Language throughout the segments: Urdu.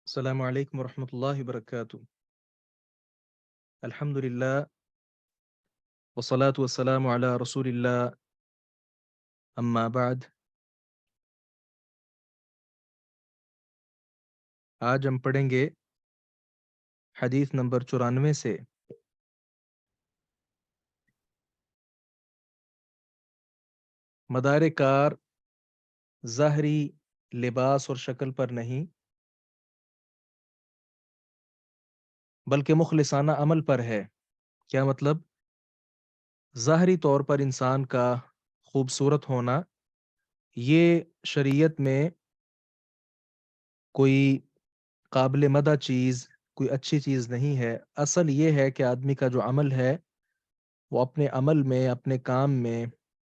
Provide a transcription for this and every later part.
السلام علیکم ورحمۃ اللہ وبرکاتہ. الحمد للہ والصلاة والسلام علی رسول اللہ اما بعد. آج ہم پڑھیں گے حدیث نمبر 94 سے. مدار کار ظاہری لباس اور شکل پر نہیں بلکہ مخلصانہ عمل پر ہے. کیا مطلب؟ ظاہری طور پر انسان کا خوبصورت ہونا یہ شریعت میں کوئی قابل مدح چیز، کوئی اچھی چیز نہیں ہے. اصل یہ ہے کہ آدمی کا جو عمل ہے وہ اپنے عمل میں، اپنے کام میں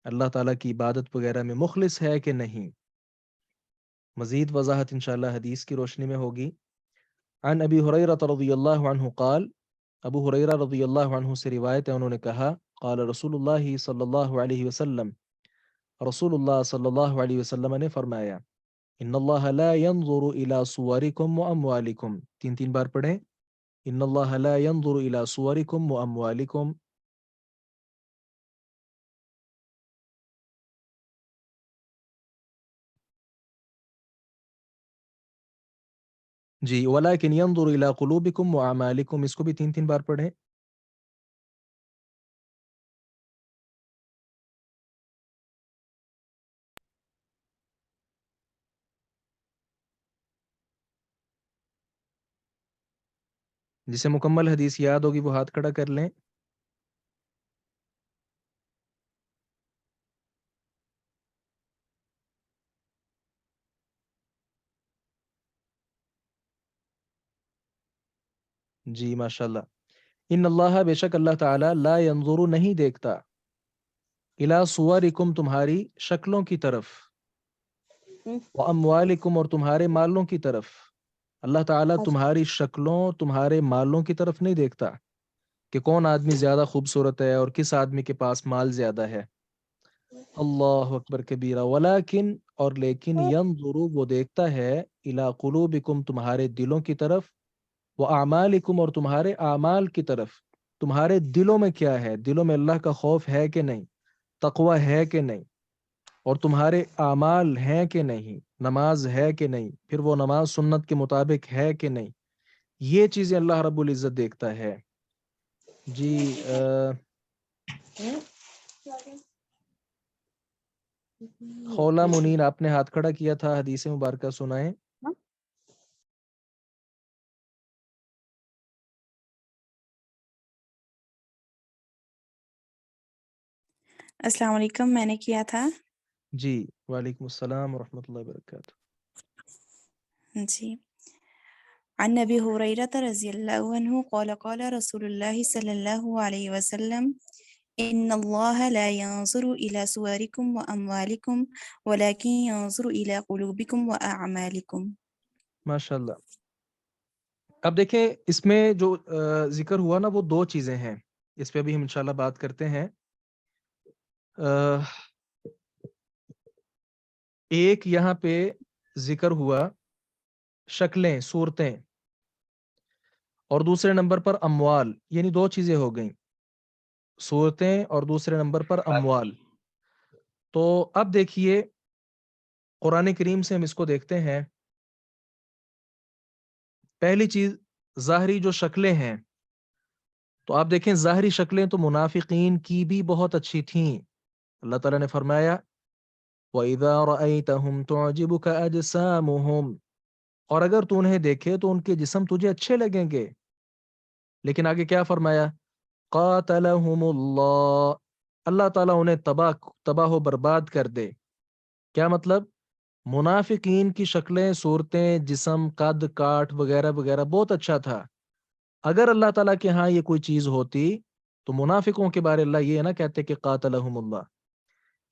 اللہ تعالیٰ کی عبادت وغیرہ میں مخلص ہے کہ نہیں. مزید وضاحت انشاءاللہ حدیث کی روشنی میں ہوگی. عن ابی ہریرہ رضی اللہ عنہ قال، ابو ہریرہ رضی اللہ عنہ سے روایت ہے، انہوں نے کہا قال رسول اللہ صلی اللہ علیہ وسلم، رسول اللہ صلی اللہ علیہ وسلم نے فرمایا ان اللہ لا ينظر الى صورکم واموالکم. تین بار پڑھیں. ان اللہ لا ينظر الى صورکم واموالکم. جی. ولكن ينظر الى قلوبکم واعمالکم، اس کو بھی تین بار پڑھیں. جسے مکمل حدیث یاد ہوگی وہ ہاتھ کھڑا کر لیں. جی ماشاءاللہ. ان اللہ، بے شک اللہ تعالی، لا ينظر، نہیں دیکھتا، الی صورکم، تمہاری شکلوں کی طرف، واموالکم، اور تمہارے مالوں کی طرف. اللہ تعالیٰ تمہاری شکلوں، تمہارے مالوں کی طرف نہیں دیکھتا کہ کون آدمی زیادہ خوبصورت ہے اور کس آدمی کے پاس مال زیادہ ہے. اللہ اکبر کبیرہ. ولیکن، اور لیکن، ینظر، وہ دیکھتا ہے، الی قلوبکم، تمہارے دلوں کی طرف، واعمالکم، اور تمہارے اعمال کی طرف. تمہارے دلوں میں کیا ہے؟ دلوں میں اللہ کا خوف ہے کہ نہیں؟ تقوی ہے کہ نہیں؟ اور تمہارے اعمال ہیں کہ نہیں؟ نماز ہے کہ نہیں؟ پھر وہ نماز سنت کے مطابق ہے کہ نہیں؟ یہ چیزیں اللہ رب العزت دیکھتا ہے. جی. خولا منیر، آپ نے ہاتھ کھڑا کیا تھا، حدیث مبارکہ سنائیں. السلام علیکم، میں نے کیا تھا. جی. وعلیکم السلام ورحمۃ اللہ وبرکاتہ. جی. عن ابی ہریرہ رضی اللہ عنہ قال قال رسول اللہ صلی اللہ علیہ وسلم ان اللہ لا ينظر الى صورکم واموالکم ولكن ينظر الى قلوبکم واعمالکم. ماشاءاللہ. اب دیکھیں، اس میں جو ذکر ہوا نا وہ دو چیزیں ہیں. اس پہ بھی ہم انشاءاللہ بات کرتے ہیں. ایک یہاں پہ ذکر ہوا شکلیں، صورتیں، اور دوسرے نمبر پر اموال. یعنی دو چیزیں ہو گئیں، صورتیں اور دوسرے نمبر پر اموال. تو اب دیکھیے قرآن کریم سے ہم اس کو دیکھتے ہیں. پہلی چیز ظاہری جو شکلیں ہیں، تو آپ دیکھیں ظاہری شکلیں تو منافقین کی بھی بہت اچھی تھیں. اللہ تعالیٰ نے فرمایا وَإِذَا رَأَيْتَهُمْ تُعْجِبُكَ أَجْسَامُهُمْ، اور اگر تو انہیں دیکھے تو ان کے جسم تجھے اچھے لگیں گے. لیکن آگے کیا فرمایا؟ قاتلہم اللہ، اللہ تعالیٰ انہیں تباہ و برباد کر دے. کیا مطلب؟ منافقین کی شکلیں، صورتیں، جسم، قد کاٹ وغیرہ وغیرہ بہت اچھا تھا. اگر اللہ تعالیٰ کے ہاں یہ کوئی چیز ہوتی تو منافقوں کے بارے اللہ یہ نہ کہتے کہ قاتلہم اللہ.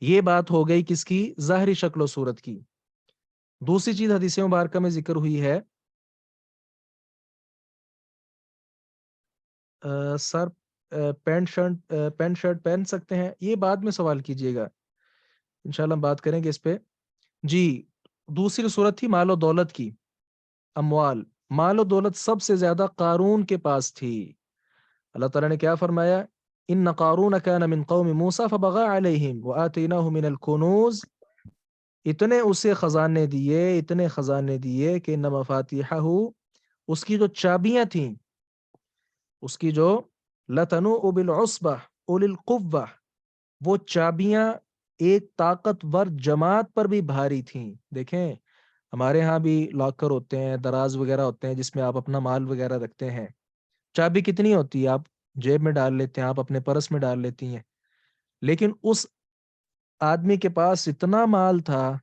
یہ بات ہو گئی کس کی؟ ظاہری شکل و صورت کی. دوسری چیز حدیث مبارکہ میں ذکر ہوئی ہے. سر پینٹ شرٹ پہن سکتے ہیں؟ یہ بعد میں سوال کیجئے گا، انشاءاللہ ہم بات کریں گے اس پہ. جی. دوسری صورت تھی مال و دولت کی، اموال. مال و دولت سب سے زیادہ قارون کے پاس تھی. اللہ تعالیٰ نے کیا فرمایا؟ ان قارون کان من قوم موسیٰ فبغى علیہم وآتیناہ من الکنوز. اتنے اسے خزانے دیے، اتنے خزانے دیے کہ ان مفاتیحہ، اس کی جو چابیاں تھیں، اس کی جو لتنوء بالعصبہ اولی القوہ، وہ چابیاں ایک طاقتور جماعت پر بھی بھاری تھیں. دیکھیں ہمارے ہاں بھی لاکر ہوتے ہیں، دراز وغیرہ ہوتے ہیں جس میں آپ اپنا مال وغیرہ رکھتے ہیں. چابی کتنی ہوتی ہے؟ آپ جیب میں ڈال لیتے ہیں، آپ اپنے پرس میں ڈال لیتی ہیں. لیکن اس آدمی کے پاس اتنا مال تھا،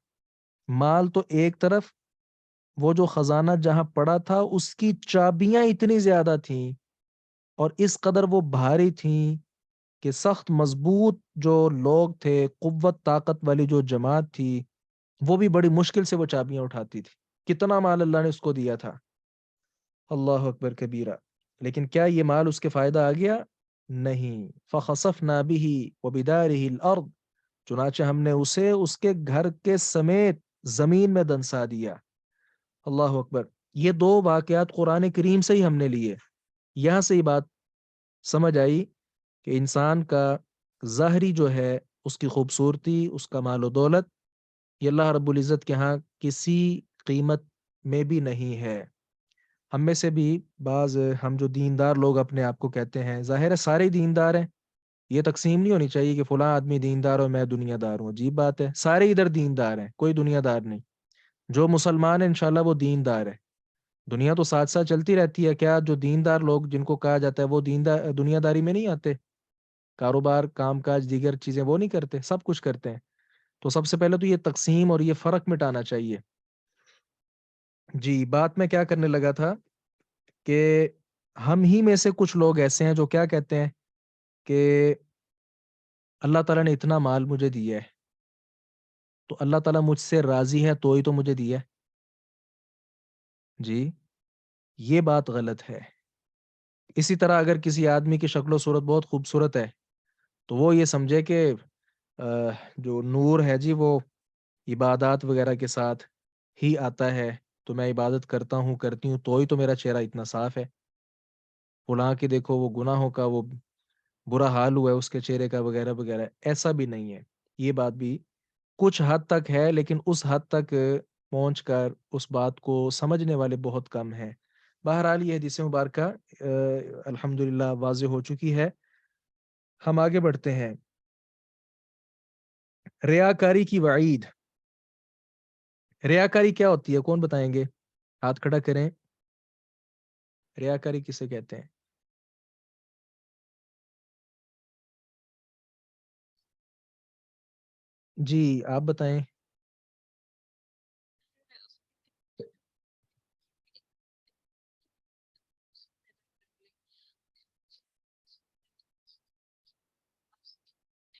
مال تو ایک طرف، وہ جو خزانہ جہاں پڑا تھا اس کی چابیاں اتنی زیادہ تھیں اور اس قدر وہ بھاری تھیں کہ سخت مضبوط جو لوگ تھے، قوت طاقت والی جو جماعت تھی، وہ بھی بڑی مشکل سے وہ چابیاں اٹھاتی تھی. کتنا مال اللہ نے اس کو دیا تھا. اللہ اکبر کبیرہ. لیکن کیا یہ مال اس کے فائدہ آ گیا؟ نہیں. فخسفنا به وبداره الارض، چنانچہ ہم نے اسے اس کے گھر کے سمیت زمین میں دنسا دیا. اللہ اکبر. یہ دو واقعات قرآن کریم سے ہی ہم نے لیے. یہاں سے یہ بات سمجھ آئی کہ انسان کا ظاہری جو ہے، اس کی خوبصورتی، اس کا مال و دولت، یہ اللہ رب العزت کے ہاں کسی قیمت میں بھی نہیں ہے. ہم میں سے بھی بعض، ہم جو دیندار لوگ اپنے آپ کو کہتے ہیں، ظاہر ہے سارے ہی دیندار ہیں، یہ تقسیم نہیں ہونی چاہیے کہ فلاں آدمی دیندار اور میں دنیا دار ہوں. عجیب بات ہے، سارے ادھر دیندار ہیں، کوئی دنیا دار نہیں. جو مسلمان ہے انشاءاللہ وہ دیندار ہے. دنیا تو ساتھ ساتھ چلتی رہتی ہے. کیا جو دیندار لوگ جن کو کہا جاتا ہے وہ دنیا داری میں نہیں آتے؟ کاروبار، کام کاج، دیگر چیزیں وہ نہیں کرتے؟ سب کچھ کرتے ہیں. تو سب سے پہلے تو یہ تقسیم اور یہ فرق مٹانا چاہیے. جی، بات میں کیا کرنے لگا تھا کہ ہم ہی میں سے کچھ لوگ ایسے ہیں جو کیا کہتے ہیں کہ اللہ تعالیٰ نے اتنا مال مجھے دیا ہے تو اللہ تعالیٰ مجھ سے راضی ہے تو ہی تو مجھے دیا ہے. جی، یہ بات غلط ہے. اسی طرح اگر کسی آدمی کی شکل و صورت بہت خوبصورت ہے تو وہ یہ سمجھے کہ جو نور ہے جی وہ عبادات وغیرہ کے ساتھ ہی آتا ہے، تو میں عبادت کرتا ہوں، کرتی ہوں تو ہی تو میرا چہرہ اتنا صاف ہے. فلاں کی دیکھو وہ گناہوں کا وہ برا حال ہوا ہے اس کے چہرے کا، وغیرہ وغیرہ. ایسا بھی نہیں ہے. یہ بات بھی کچھ حد تک ہے، لیکن اس حد تک پہنچ کر اس بات کو سمجھنے والے بہت کم ہیں. بہرحال یہ حدیث مبارکہ الحمدللہ واضح ہو چکی ہے. ہم آگے بڑھتے ہیں. ریاکاری کی وعید. ریاکاری کیا ہوتی ہے؟ کون بتائیں گے؟ ہاتھ کھڑا کریں. ریاکاری کسے کہتے ہیں؟ جی آپ بتائیں.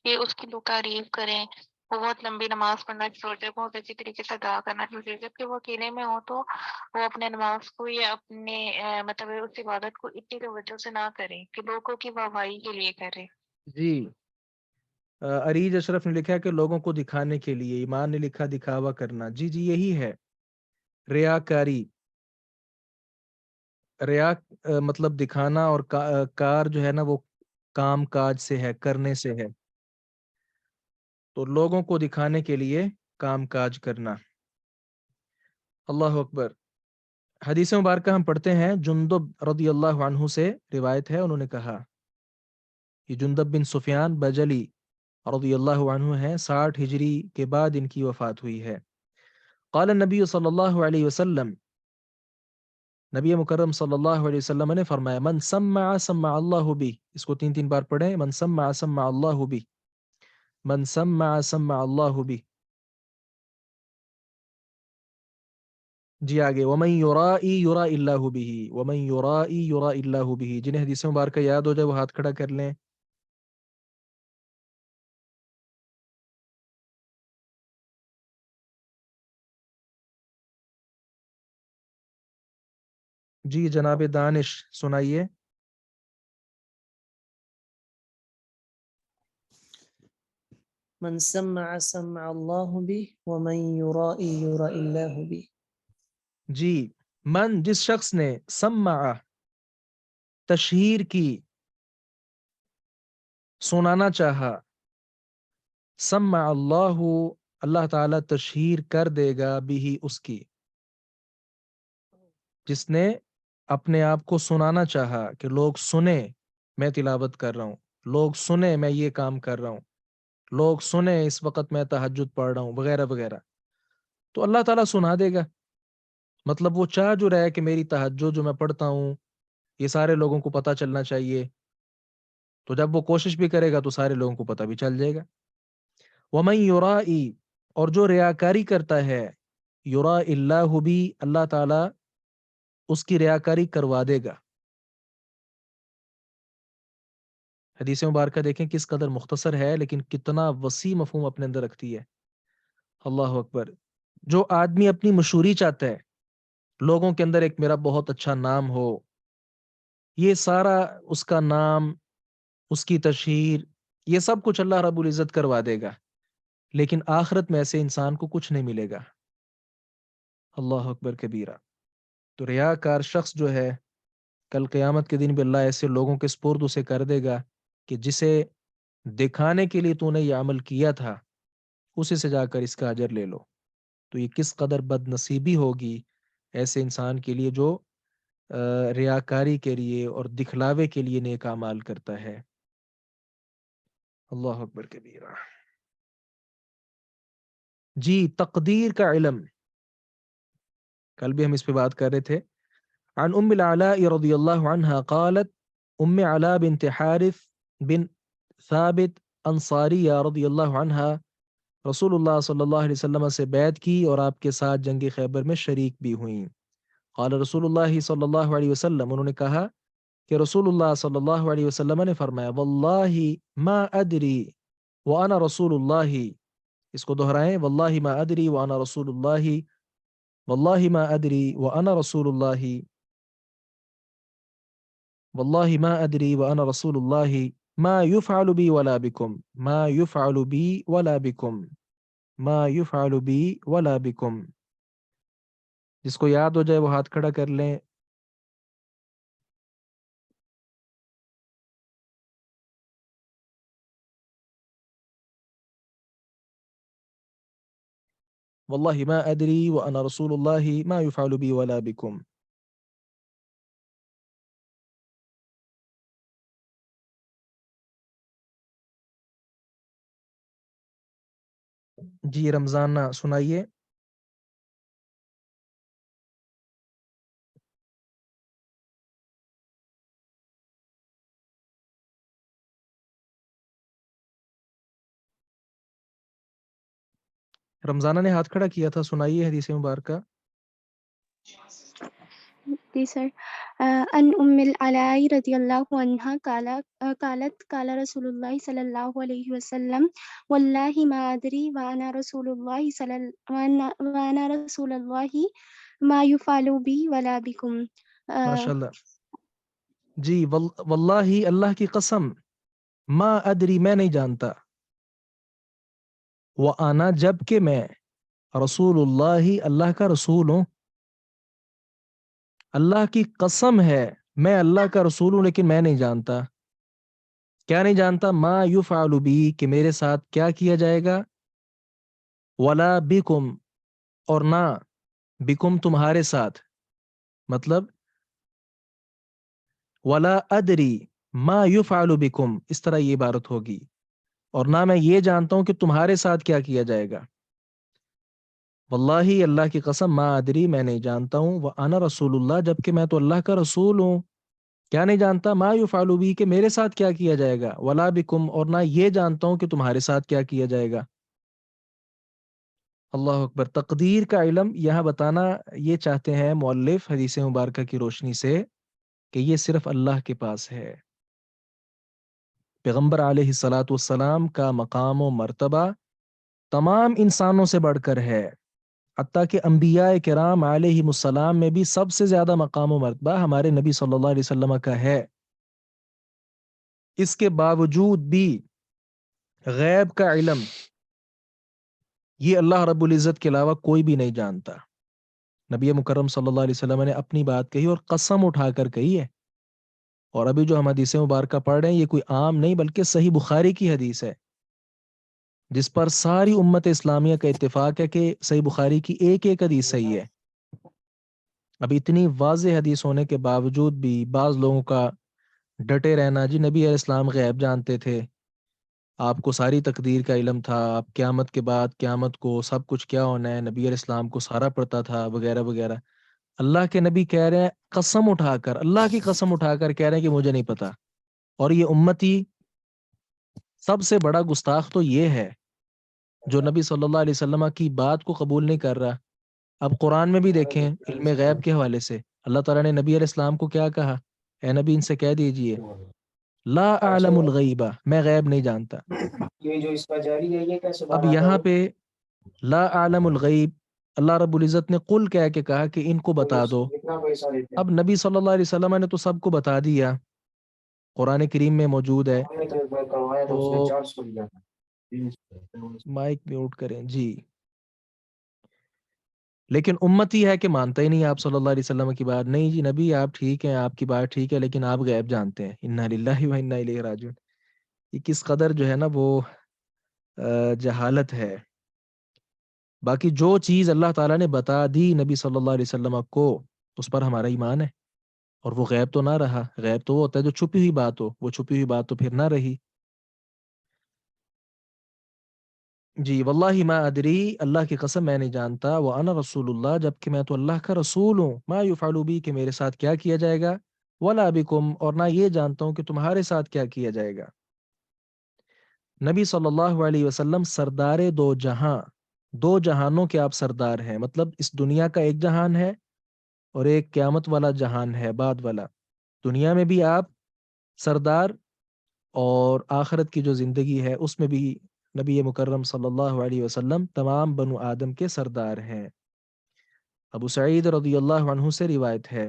کہ اس کی لوگ تعریف کریں، وہ بہت لمبی نماز پڑھنا چھوڑ دے، بہت اچھی طریقے سے ادا کرنا چھوڑ دے. جبکہ وہ اکیلے میں ہو تو وہ اپنے نماز کو یا اپنے مطلب اس عبادت کو اتنی توجہ سے نہ کرے کہ لوگوں کی واہواہی کے لیے کرے. جی، اریج اشرف نے لکھا ہے کہ لوگوں کو دکھانے کے لیے. ایمان نے لکھا دکھاوا کرنا. جی جی یہی ہے ریاکاری. ریا مطلب دکھانا، اور کار جو ہے نا وہ کام کاج سے ہے، کرنے سے ہے. تو لوگوں کو دکھانے کے لیے کام کاج کرنا. اللہ اکبر. حدیث مبارکہ ہم پڑھتے ہیں. جندب رضی اللہ عنہ سے روایت ہے، انہوں نے کہا، یہ جندب بن سفیان بجلی رضی اللہ عنہ ہے، 60 ہجری کے بعد ان کی وفات ہوئی ہے. قال النبی صلی اللہ علیہ وسلم، نبی مکرم صلی اللہ علیہ وسلم نے فرمایا، من سمع سمع اللہ بھی. اس کو 3 بار پڑھیں. من سمع سمع اللہ بھی، من سمع سمع اللہ بھی. جی آگے، ومن یرائی یرائی اللہ بھی، ومن یرائی یرائی اللہ بھی. جنہیں حدیث مبارکہ یاد ہو جائے وہ ہاتھ کھڑا کر لیں. جی جناب دانش سنائیے. من سمع سمع اللہ بھی ومن یرائی یرائی اللہ بھی. جی من جس شخص نے سمع تشہیر کی سنانا چاہا سمع اللہ اللہ تعالیٰ تشہیر کر دے گا بھی اس کی جس نے اپنے آپ کو سنانا چاہا کہ لوگ سنیں میں تلاوت کر رہا ہوں لوگ سنیں میں یہ کام کر رہا ہوں لوگ سنیں اس وقت میں تہجد پڑھ رہا ہوں وغیرہ وغیرہ تو اللہ تعالیٰ سنا دے گا مطلب وہ چاہ جو رہا ہے کہ میری تہجد جو میں پڑھتا ہوں یہ سارے لوگوں کو پتہ چلنا چاہیے تو جب وہ کوشش بھی کرے گا تو سارے لوگوں کو پتہ بھی چل جائے گا وَمَن يُرَائِ اور جو ریاکاری کرتا ہے یرا اللہ بھی اللہ تعالیٰ اس کی ریاکاری کروا دے گا حدیث مبارکہ دیکھیں کس قدر مختصر ہے لیکن کتنا وسیع مفہوم اپنے اندر رکھتی ہے اللہ اکبر جو آدمی اپنی مشہوری چاہتا ہے لوگوں کے اندر ایک میرا بہت اچھا نام ہو یہ سارا اس کا نام اس کی تشہیر یہ سب کچھ اللہ رب العزت کروا دے گا لیکن آخرت میں ایسے انسان کو کچھ نہیں ملے گا اللہ اکبر کبیرہ تو ریاکار شخص جو ہے کل قیامت کے دن بھی اللہ ایسے لوگوں کے سپرد اسے کر دے گا کہ جسے دکھانے کے لیے تو نے یہ عمل کیا تھا اسی سے جا کر اس کا اجر لے لو تو یہ کس قدر بد نصیبی ہوگی ایسے انسان کے لیے جو ریاکاری کے لیے اور دکھلاوے کے لیے نیک اعمال کرتا ہے اللہ اکبر کبیرہ جی تقدیر کا علم کل بھی ہم اس پہ بات کر رہے تھے عن ام العلاء رضی اللہ عنہ قالت ام علاء بنت حارث بن ثابت انصاریہ رضی اللہ عنہ رسول اللہ صلی اللہ علیہ وسلم سے بیعت کی اور آپ کے ساتھ جنگ خیبر میں شریک بھی ہوئیں قال رسول اللہ صلی اللہ علیہ وسلم انہوں نے کہا کہ رسول اللہ صلی اللہ علیہ وسلم نے فرمایا واللہ ما ادری وانا رسول اللہ اس کو دہرائیں واللہ ما ادری وانا رسول اللہ واللہ ما ادری وانا رسول اللہ واللہ ما ادری وانا رسول اللہ ما يفعل بی ولا بکم ما يفعل بی ولا بکم ما يفعل بی ولا بکم جس کو یاد ہو جائے وہ ہاتھ کھڑا کر لیں واللہ ما ادری وانا رسول اللہ ما يفعل بی ولا بکم جی رمضانہ سنائیے رمضانہ نے ہاتھ کھڑا کیا تھا سنائیے حدیث مبارکہ جی سر ان ام العلاء رضی اللہ عنہا قالت قال رسول اللہ صلی اللہ علیہ وسلم واللہ ما ادری وانا رسول اللہ وانا رسول اللہ ما يفعل بی ولا بکم ماشاء اللہ جی واللہ اللہ کی قسم ما ادری میں نہیں جانتا وانا جب کہ میں رسول اللہ اللہ کا رسول ہوں اللہ کی قسم ہے میں اللہ کا رسول ہوں لیکن میں نہیں جانتا کیا نہیں جانتا ما یفعل بی کہ میرے ساتھ کیا کیا جائے گا ولا بکم اور نہ بکم تمہارے ساتھ مطلب ولا ادری ما یفعل بکم اس طرح یہ عبارت ہوگی اور نہ میں یہ جانتا ہوں کہ تمہارے ساتھ کیا کیا جائے گا واللہ اللہ کی قسم ما ادری میں نہیں جانتا ہوں وانا رسول اللہ جبکہ میں تو اللہ کا رسول ہوں کیا نہیں جانتا ما یفعل بی کہ میرے ساتھ کیا کیا جائے گا ولا بکم اور نہ یہ جانتا ہوں کہ تمہارے ساتھ کیا کیا جائے گا اللہ اکبر تقدیر کا علم یہاں بتانا یہ چاہتے ہیں مؤلف حدیث مبارکہ کی روشنی سے کہ یہ صرف اللہ کے پاس ہے پیغمبر علیہ الصلاۃ والسلام کا مقام و مرتبہ تمام انسانوں سے بڑھ کر ہے حتیٰ کہ انبیاء کرام علیہ السلام میں بھی سب سے زیادہ مقام و مرتبہ ہمارے نبی صلی اللہ علیہ وسلم کا ہے اس کے باوجود بھی غیب کا علم یہ اللہ رب العزت کے علاوہ کوئی بھی نہیں جانتا نبی مکرم صلی اللہ علیہ وسلم نے اپنی بات کہی اور قسم اٹھا کر کہی ہے. اور ابھی جو ہم حدیث مبارکہ پڑھ رہے ہیں یہ کوئی عام نہیں بلکہ صحیح بخاری کی حدیث ہے، جس پر ساری امت اسلامیہ کا اتفاق ہے کہ صحیح بخاری کی ایک ایک حدیث صحیح ہے. اب اتنی واضح حدیث ہونے کے باوجود بھی بعض لوگوں کا ڈٹے رہنا، جی نبی علیہ السلام غیب جانتے تھے، آپ کو ساری تقدیر کا علم تھا، آپ قیامت کے بعد قیامت کو سب کچھ کیا ہونا ہے، نبی علیہ السلام کو سارا پڑتا تھا، وغیرہ وغیرہ. اللہ کے نبی کہہ رہے ہیں قسم اٹھا کر، اللہ کی قسم اٹھا کر کہہ رہے ہیں کہ مجھے نہیں پتا. اور یہ امتی سب سے بڑا گستاخ تو یہ ہے جو نبی صلی اللہ علیہ وسلم کی بات کو قبول نہیں کر رہا. اب قرآن میں بھی دیکھیں علم غیب کے حوالے سے اللہ تعالیٰ نے نبی علیہ السلام کو کیا کہا، اے نبی ان سے کہہ دیجئے لا اعلم الغیبہ، میں غیب نہیں جانتا. یہ جو اس کا جاری ہے یہ کیسے اب یہاں پہ لا اعلم الغیب اللہ رب العزت نے قل کہہ کے کہا کہ ان کو بتا دو. کتنا پیسہ لیتے اب نبی صلی اللہ علیہ وسلم نے تو سب کو بتا دیا، قرآن کریم میں موجود ہے. ہیں؟ تو ایک بار کروایا تو اس نے تو 400 لیا تھا. مائک میوٹ کریں جی. لیکن امتی ہے کہ مانتا ہی نہیں آپ صلی اللہ علیہ وسلم کی بات. نہیں جی نبی آپ ٹھیک ہیں، آپ کی بات ٹھیک ہے، لیکن آپ غیب جانتے ہیں. انا للہ و انا الیہ راجعون. یہ کس قدر جو ہے نا وہ جہالت ہے. باقی جو چیز اللہ تعالیٰ نے بتا دی نبی صلی اللہ علیہ وسلم کو اس پر ہمارا ایمان ہے، اور وہ غیب تو نہ رہا. غیب تو وہ ہوتا ہے جو چھپی ہوئی بات ہو، وہ چھپی ہوئی بات تو پھر نہ رہی. جی واللہ ما ادری، اللہ کی قسم میں نہیں جانتا، وانا رسول اللہ، جبکہ میں تو اللہ کا رسول ہوں، ما یفعل بی، کہ میرے ساتھ کیا کیا جائے گا، ولا بکم، اور نہ یہ جانتا ہوں کہ تمہارے ساتھ کیا کیا جائے گا. نبی صلی اللہ علیہ وسلم سردار دو جہاں، دو جہانوں کے آپ سردار ہیں. مطلب اس دنیا کا ایک جہان ہے اور ایک قیامت والا جہان ہے، بعد والا. دنیا میں بھی آپ سردار، اور آخرت کی جو زندگی ہے اس میں بھی نبی مکرم صلی اللہ علیہ وسلم تمام بنو آدم کے سردار ہیں. ابو سعید رضی اللہ عنہ سے روایت ہے،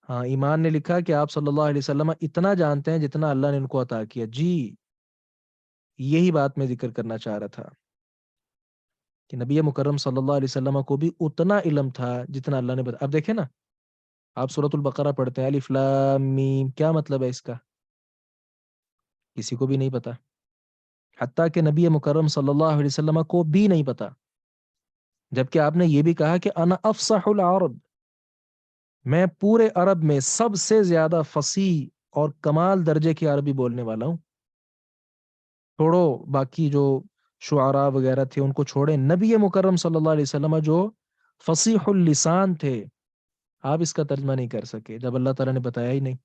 ہاں ایمان نے لکھا کہ آپ صلی اللہ علیہ وسلم اتنا جانتے ہیں جتنا اللہ نے ان کو عطا کیا. جی یہی بات میں ذکر کرنا چاہ رہا تھا کہ نبی مکرم صلی اللہ علیہ وسلم کو بھی اتنا علم تھا جتنا اللہ نے بتا. اب دیکھیں نا، آپ سورۃ البقرہ پڑھتے ہیں، الف لام میم، کیا مطلب ہے اس کا؟ کسی کو بھی نہیں پتا، حتیٰ کہ نبی مکرم صلی اللہ علیہ وسلم کو بھی نہیں پتا. جبکہ آپ نے یہ بھی کہا کہ انا افصح العرب، میں پورے عرب میں سب سے زیادہ فصیح اور کمال درجے کی عربی بولنے والا ہوں. چھوڑو باقی جو شعراء وغیرہ تھے ان کو چھوڑیں، نبی مکرم صلی اللہ علیہ وسلم جو فصیح اللسان تھے، آپ اس کا ترجمہ نہیں کر سکے جب اللہ تعالیٰ نے بتایا ہی نہیں.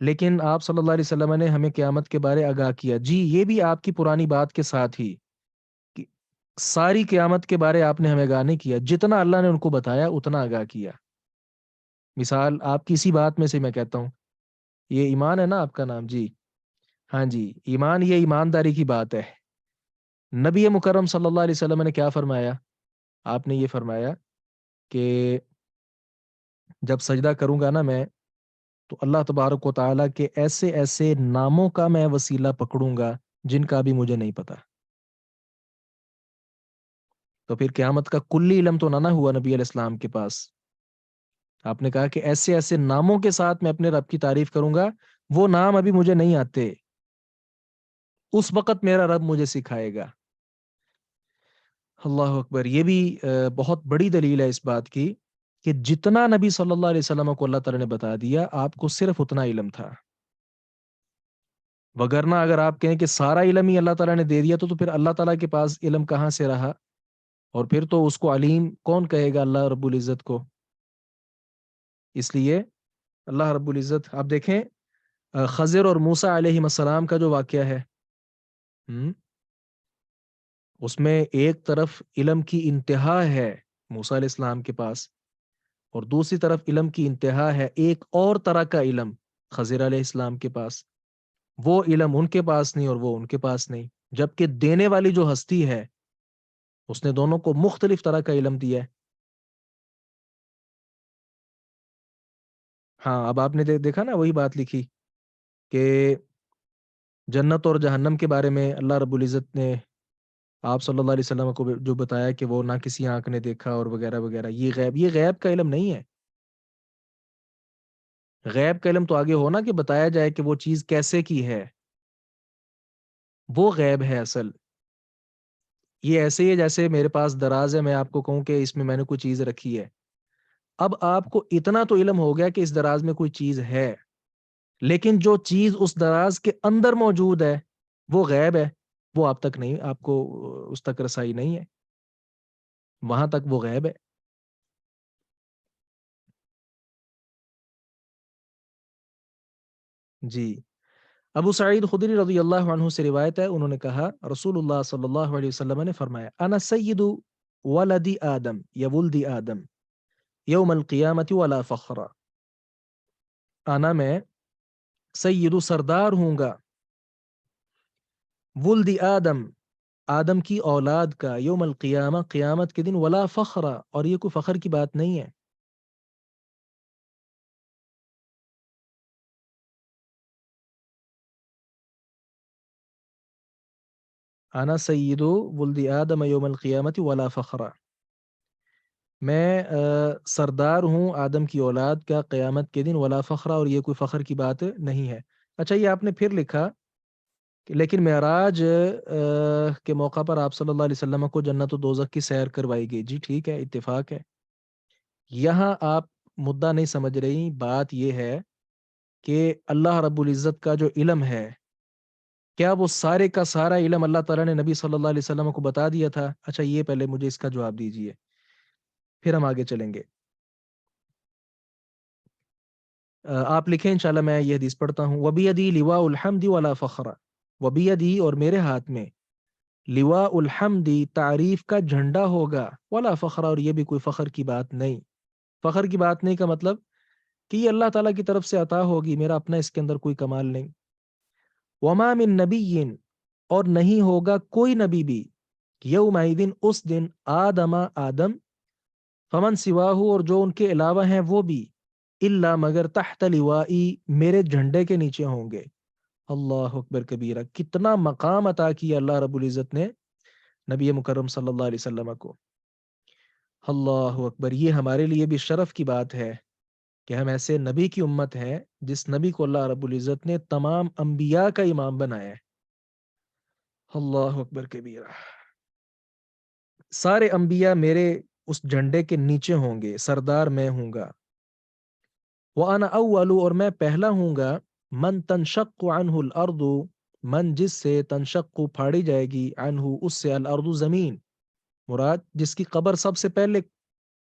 لیکن آپ صلی اللہ علیہ وسلم نے ہمیں قیامت کے بارے آگاہ کیا. جی یہ بھی آپ کی پرانی بات کے ساتھ ہی کہ ساری قیامت کے بارے آپ نے ہمیں آگاہ نہیں کیا، جتنا اللہ نے ان کو بتایا اتنا آگاہ کیا. مثال آپ کی اسی بات میں سے میں کہتا ہوں، یہ ایمان ہے نا آپ کا نام؟ جی ہاں جی ایمان، یہ ایمانداری کی بات ہے. نبی مکرم صلی اللہ علیہ وسلم نے کیا فرمایا؟ آپ نے یہ فرمایا کہ جب سجدہ کروں گا نا میں، تو اللہ تبارک و تعالیٰ کے ایسے ایسے ناموں کا میں وسیلہ پکڑوں گا جن کا بھی مجھے نہیں پتا. تو پھر قیامت کا کلی علم تو نہ ہوا نبی علیہ السلام کے پاس. آپ نے کہا کہ ایسے ایسے ناموں کے ساتھ میں اپنے رب کی تعریف کروں گا، وہ نام ابھی مجھے نہیں آتے، اس وقت میرا رب مجھے سکھائے گا. اللہ اکبر. یہ بھی بہت بڑی دلیل ہے اس بات کی کہ جتنا نبی صلی اللہ علیہ وسلم کو اللہ تعالیٰ نے بتا دیا، آپ کو صرف اتنا علم تھا. وگرنہ اگر آپ کہیں کہ سارا علم ہی اللہ تعالیٰ نے دے دیا تو پھر اللہ تعالیٰ کے پاس علم کہاں سے رہا؟ اور پھر تو اس کو علیم کون کہے گا؟ اللہ رب العزت کو. اس لیے اللہ رب العزت، آپ دیکھیں خضر اور موسیٰ علیہ السلام کا جو واقعہ ہے، اس میں ایک طرف علم کی انتہا ہے موسیٰ علیہ السلام کے پاس، اور دوسری طرف علم کی انتہا ہے ایک اور طرح کا علم خضر علیہ السلام کے پاس. وہ علم ان کے پاس نہیں اور وہ ان کے پاس نہیں، جبکہ دینے والی جو ہستی ہے اس نے دونوں کو مختلف طرح کا علم دیا ہے. ہاں اب آپ نے دیکھا نا وہی بات لکھی کہ جنت اور جہنم کے بارے میں اللہ رب العزت نے آپ صلی اللہ علیہ وسلم کو جو بتایا کہ وہ نہ کسی آنکھ نے دیکھا اور وغیرہ وغیرہ، یہ غیب کا علم نہیں ہے. غیب کا علم تو آگے ہونا کہ بتایا جائے کہ وہ چیز کیسے کی ہے، وہ غیب ہے اصل. یہ ایسے ہی ہے جیسے میرے پاس دراز ہے، میں آپ کو کہوں کہ اس میں میں نے کوئی چیز رکھی ہے. اب آپ کو اتنا تو علم ہو گیا کہ اس دراز میں کوئی چیز ہے، لیکن جو چیز اس دراز کے اندر موجود ہے وہ غیب ہے، وہ آپ تک نہیں، آپ کو اس تک رسائی نہیں ہے، وہاں تک وہ غیب ہے. جی. ابو سعید خدری رضی اللہ عنہ سے روایت ہے، انہوں نے کہا رسول اللہ صلی اللہ علیہ وسلم نے فرمایا انا سید ولد آدم یا ولد آدم یوم القیامت ولا فخر. انا میں سید سردار ہوں گا، ولد آدم آدم کی اولاد کا، یوم القیامہ قیامت کے دن، ولا فخر اور یہ کوئی فخر کی بات نہیں ہے. انا سید ولد آدم یوم القیامت ولا فخر، میں سردار ہوں آدم کی اولاد کا قیامت کے دن، ولا فخر اور یہ کوئی فخر کی بات نہیں ہے. اچھا یہ آپ نے پھر لکھا کہ لیکن معراج کے موقع پر آپ صلی اللہ علیہ وسلم کو جنت و دوزخ کی سیر کروائی گئی. جی ٹھیک ہے، اتفاق ہے. یہاں آپ مدعا نہیں سمجھ رہی، بات یہ ہے کہ اللہ رب العزت کا جو علم ہے، کیا وہ سارے کا سارا علم اللہ تعالیٰ نے نبی صلی اللہ علیہ وسلم کو بتا دیا تھا؟ اچھا یہ پہلے مجھے اس کا جواب دیجئے، پھر ہم آگے چلیں گے. آپ لکھیں انشاءاللہ، میں یہ حدیث پڑھتا ہوں. وَبِيَدِي لِوَاءُ الْحَمْدِ وَلَا فَخْرَ، وَبِيَدِي اور میرے ہاتھ میں، لواء الحمد تعریف کا جھنڈا ہوگا، ولا فخر اور یہ بھی کوئی فخر کی بات نہیں. فخر کی بات نہیں کا مطلب کہ یہ اللہ تعالیٰ کی طرف سے عطا ہوگی، میرا اپنا اس کے اندر کوئی کمال نہیں. وما من نبی اور نہیں ہوگا کوئی نبی بھی، یومئذ اس دن، آدم فمن سواہ اور جو ان کے علاوہ ہیں وہ بھی، الا مگر تحت لوائی میرے جھنڈے کے نیچے ہوں گے. اللہ اکبر کبیرہ، کتنا مقام عطا کیا اللہ رب العزت نے نبی مکرم صلی اللہ علیہ وسلم کو. اللہ اکبر، یہ ہمارے لیے بھی شرف کی بات ہے کہ ہم ایسے نبی کی امت ہیں جس نبی کو اللہ رب العزت نے تمام انبیاء کا امام بنایا ہے. اللہ اکبر کبیرہ. سارے انبیاء میرے اس جھنڈے کے نیچے ہوں گے، سردار میں ہوں گا. وَأَنَا أَوَّلُ اور میں پہلا ہوں گا، من تنشق عنہ الارض من جس سے تنشق پھاڑی جائے گی، عنہ اس سے، الارض زمین، مراد جس کی قبر سب سے پہلے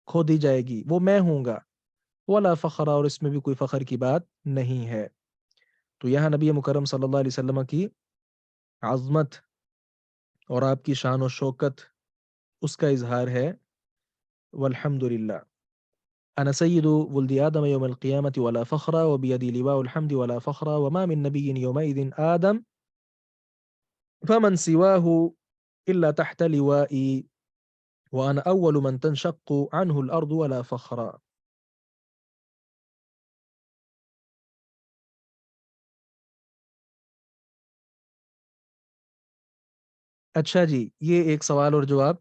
کھودی جائے گی، وہ میں ہوں گا. ولا فخر اور اس میں بھی کوئی فخر کی بات نہیں ہے. تو یہاں نبی مکرم صلی اللہ علیہ وسلم کی عظمت اور آپ کی شان و شوکت، اس کا اظہار ہے. والحمدللہ انا سید ولد آدم یوم القیامت ولا فخر وبیدی لواء الحمد ولا فخر وما من نبی یومئذ آدم فمن سواه الا تحت لوائي وانا اول من تنشق عنه الارض ولا فخر. اچھا جی، یہ ایک سوال اور جواب.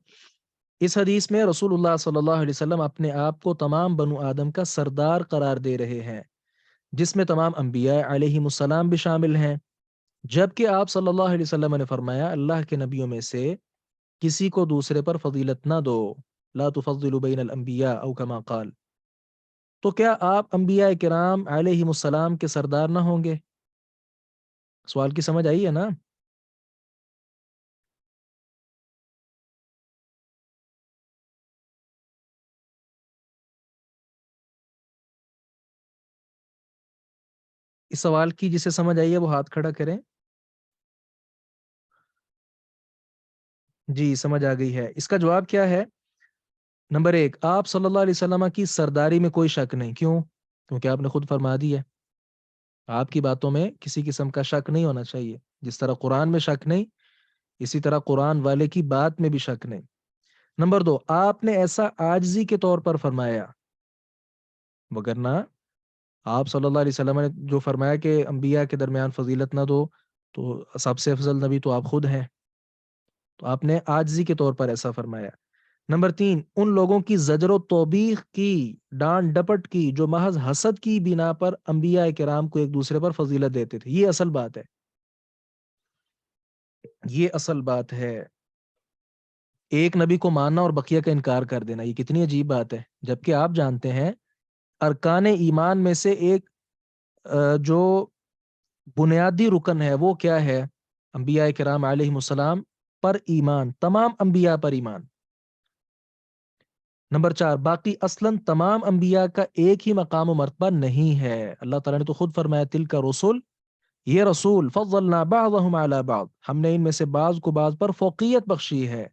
اس حدیث میں رسول اللہ صلی اللہ علیہ وسلم اپنے آپ کو تمام بنو آدم کا سردار قرار دے رہے ہیں، جس میں تمام انبیاء علیہم السلام بھی شامل ہیں. جبکہ آپ صلی اللہ علیہ وسلم نے فرمایا اللہ کے نبیوں میں سے کسی کو دوسرے پر فضیلت نہ دو، لا تفضلوا بین الانبیاء او کما قال. تو کیا آپ انبیاء کرام علیہم السلام کے سردار نہ ہوں گے؟ سوال کی سمجھ آئی ہے نا؟ اس سوال کی جسے سمجھ آئی ہے وہ ہاتھ کھڑا کریں. جی سمجھ آ گئی ہے. اس کا جواب کیا ہے؟ نمبر 1، آپ صلی اللہ علیہ وسلم کی سرداری میں کوئی شک نہیں. کیوں؟ کیونکہ آپ نے خود فرما دی ہے. آپ کی باتوں میں کسی قسم کا شک نہیں ہونا چاہیے. جس طرح قرآن میں شک نہیں، اسی طرح قرآن والے کی بات میں بھی شک نہیں. نمبر 2، آپ نے ایسا عاجزی کے طور پر فرمایا، وگرنہ آپ صلی اللہ علیہ وسلم نے جو فرمایا کہ انبیاء کے درمیان فضیلت نہ دو، تو سب سے افضل نبی تو آپ خود ہیں. تو آپ نے عاجزی کے طور پر ایسا فرمایا۔ نمبر 3، ان لوگوں کی زجر و توبیخ کی، ڈانٹ ڈپٹ کی، جو محض حسد کی بنا پر انبیاء کرام کو ایک دوسرے پر فضیلت دیتے تھے۔ یہ اصل بات ہے، یہ اصل بات ہے۔ ایک نبی کو ماننا اور بقیہ کا انکار کر دینا، یہ کتنی عجیب بات ہے، جبکہ آپ جانتے ہیں ارکان ایمان میں سے ایک جو بنیادی رکن ہے وہ کیا ہے؟ انبیاء کرام علیہ السلام پر ایمان، تمام انبیاء پر ایمان۔ نمبر 4، باقی اصلاً تمام انبیاء کا ایک ہی مقام و مرتبہ نہیں ہے۔ اللہ تعالیٰ نے تو خود فرمایا تلک رسول، یہ رسول فضلنا بعضهم علی بعض، ہم نے ان میں سے بعض کو بعض پر فوقیت بخشی ہے۔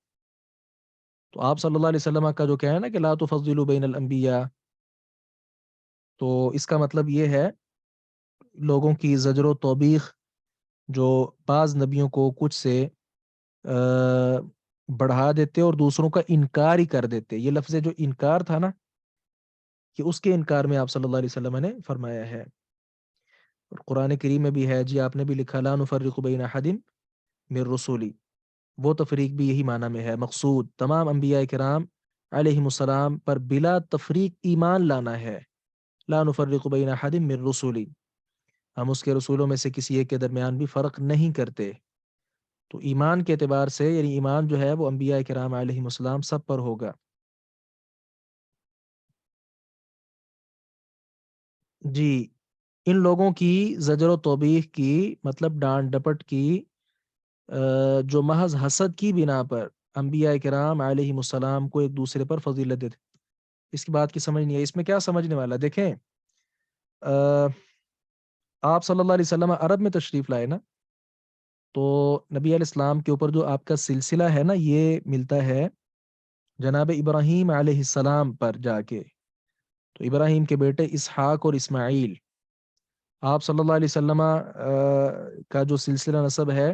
تو آپ صلی اللہ علیہ وسلم کا جو کہنا ہے نا کہ لا تفضلوا بین الانبیاء، تو اس کا مطلب یہ ہے لوگوں کی زجر و توبیخ جو بعض نبیوں کو کچھ سے بڑھا دیتے اور دوسروں کا انکار ہی کر دیتے۔ یہ لفظ جو انکار تھا نا، کہ اس کے انکار میں آپ صلی اللہ علیہ وسلم نے فرمایا ہے۔ اور قرآن کریم میں بھی ہے، جی آپ نے بھی لکھا لا نفرق بین احد من رسولی، وہ تفریق بھی یہی معنی میں ہے۔ مقصود تمام انبیاء کرام علیہم السلام پر بلا تفریق ایمان لانا ہے۔ لا نفرق بین احد من رسولی، ہم اس کے رسولوں میں سے کسی ایک کے درمیان بھی فرق نہیں کرتے۔ تو ایمان کے اعتبار سے یعنی ایمان جو ہے وہ انبیاء کرام علیہم السلام سب پر ہوگا۔ جی، ان لوگوں کی زجر و توبیخ کی مطلب ڈانٹ ڈپٹ کی جو محض حسد کی بنا پر انبیاء کرام علیہم السلام کو ایک دوسرے پر فضیلت دیتے۔ اس کی بات کی سمجھ نہیں ہے، اس میں کیا سمجھنے والا؟ دیکھیں آپ صلی اللہ علیہ وسلم عرب میں تشریف لائے نا، تو نبی علیہ السلام کے اوپر جو آپ کا سلسلہ ہے نا، یہ ملتا ہے جناب ابراہیم علیہ السلام پر جا کے۔ تو ابراہیم کے بیٹے اسحاق اور اسماعیل، آپ صلی اللہ علیہ وسلم کا جو سلسلہ نسب ہے،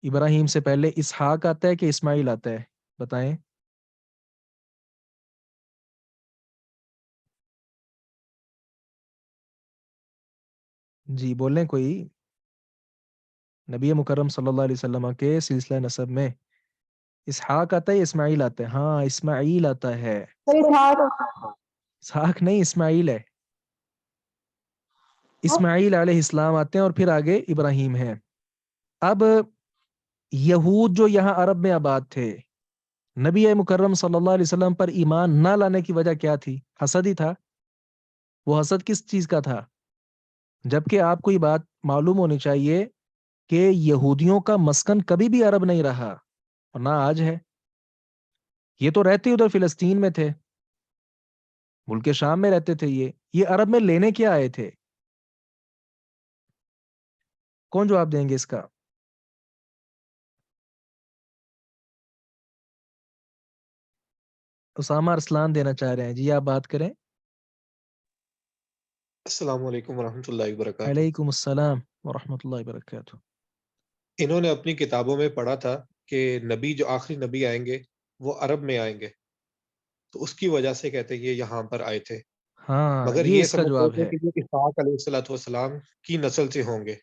ابراہیم سے پہلے اسحاق آتا ہے کہ اسماعیل آتا ہے؟ بتائیں۔ جی بولیں کوئی۔ نبی مکرم صلی اللہ علیہ وسلم کے سلسلہ نسب میں اسحاق آتا ہے یا اسماعیل آتا ہے؟ ہاں اسماعیل آتا ہے، اسحاق نہیں اسماعیل ہے۔ اسماعیل علیہ السلام آتے ہیں اور پھر آگے ابراہیم ہے۔ اب یہود جو یہاں عرب میں آباد تھے، نبی مکرم صلی اللہ علیہ وسلم پر ایمان نہ لانے کی وجہ کیا تھی؟ حسد ہی تھا۔ وہ حسد کس چیز کا تھا؟ جبکہ آپ کو یہ بات معلوم ہونی چاہیے کہ یہودیوں کا مسکن کبھی بھی عرب نہیں رہا اور نہ آج ہے۔ یہ تو رہتے ادھر فلسطین میں تھے، ملک شام میں رہتے تھے۔ یہ عرب میں لینے کیا آئے تھے؟ کون جواب دیں گے اس کا؟ اسامہ ارسلان دینا چاہ رہے ہیں، جی آپ بات کریں۔ السلام علیکم ورحمۃ اللہ وبرکاتہ۔ علیکم السلام ورحمۃ اللہ وبرکاتہ۔ انہوں نے اپنی کتابوں میں پڑھا تھا کہ نبی جو آخری نبی آئیں گے وہ عرب میں آئیں گے، تو اس کی وجہ سے کہتے ہیں یہ یہاں پر آئے تھے، ہاں مگر یہ یہ اس کا سمجھتے جواب تھے ہے۔ کہ یہ اسحاق علیہ الصلوۃ والسلام کی نسل سے ہوں گے،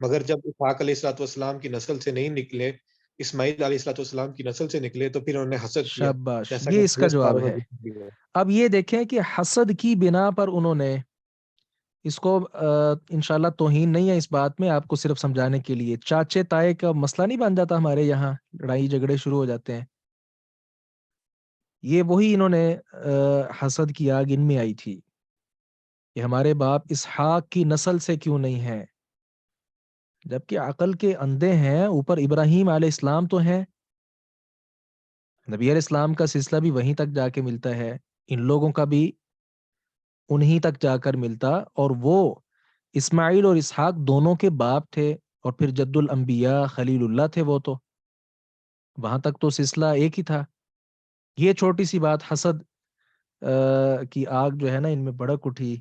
مگر جب اسحاق علیہ الصلوۃ والسلام کی نسل سے نہیں نکلے، اسماعیل علیہ الصلوۃ والسلام کی نسل سے نکلے، تو پھر انہوں نے حسد کیا، شاباش، جیسا یہ کہ اس کا حدیث جواب پاروں میں ہے۔ ذکر بھی ہے۔ اب یہ دیکھیں کہ حسد کی بنا پر انہوں نے اس کو انشاءاللہ توہین نہیں ہے اس بات میں، آپ کو صرف سمجھانے کے لیے، چاچے تائے کا مسئلہ نہیں بن جاتا ہمارے یہاں، لڑائی جھگڑے شروع ہو جاتے ہیں، یہ وہی انہوں نے حسد کی آگ ان میں آئی تھی کہ ہمارے باپ اسحاق کی نسل سے کیوں نہیں ہیں، جبکہ عقل کے اندھے ہیں، اوپر ابراہیم علیہ السلام تو ہیں، نبی علیہ السلام کا سلسلہ بھی وہیں تک جا کے ملتا ہے، ان لوگوں کا بھی انہی تک جا کر ملتا، اور وہ اسماعیل اور اسحاق دونوں کے باپ تھے، اور پھر جد الانبیاء خلیل اللہ تھے وہ، تو وہاں تک تو سلسلہ ایک ہی تھا۔ یہ چھوٹی سی بات حسد کی آگ جو ہے نا ان میں بھڑک اٹھی،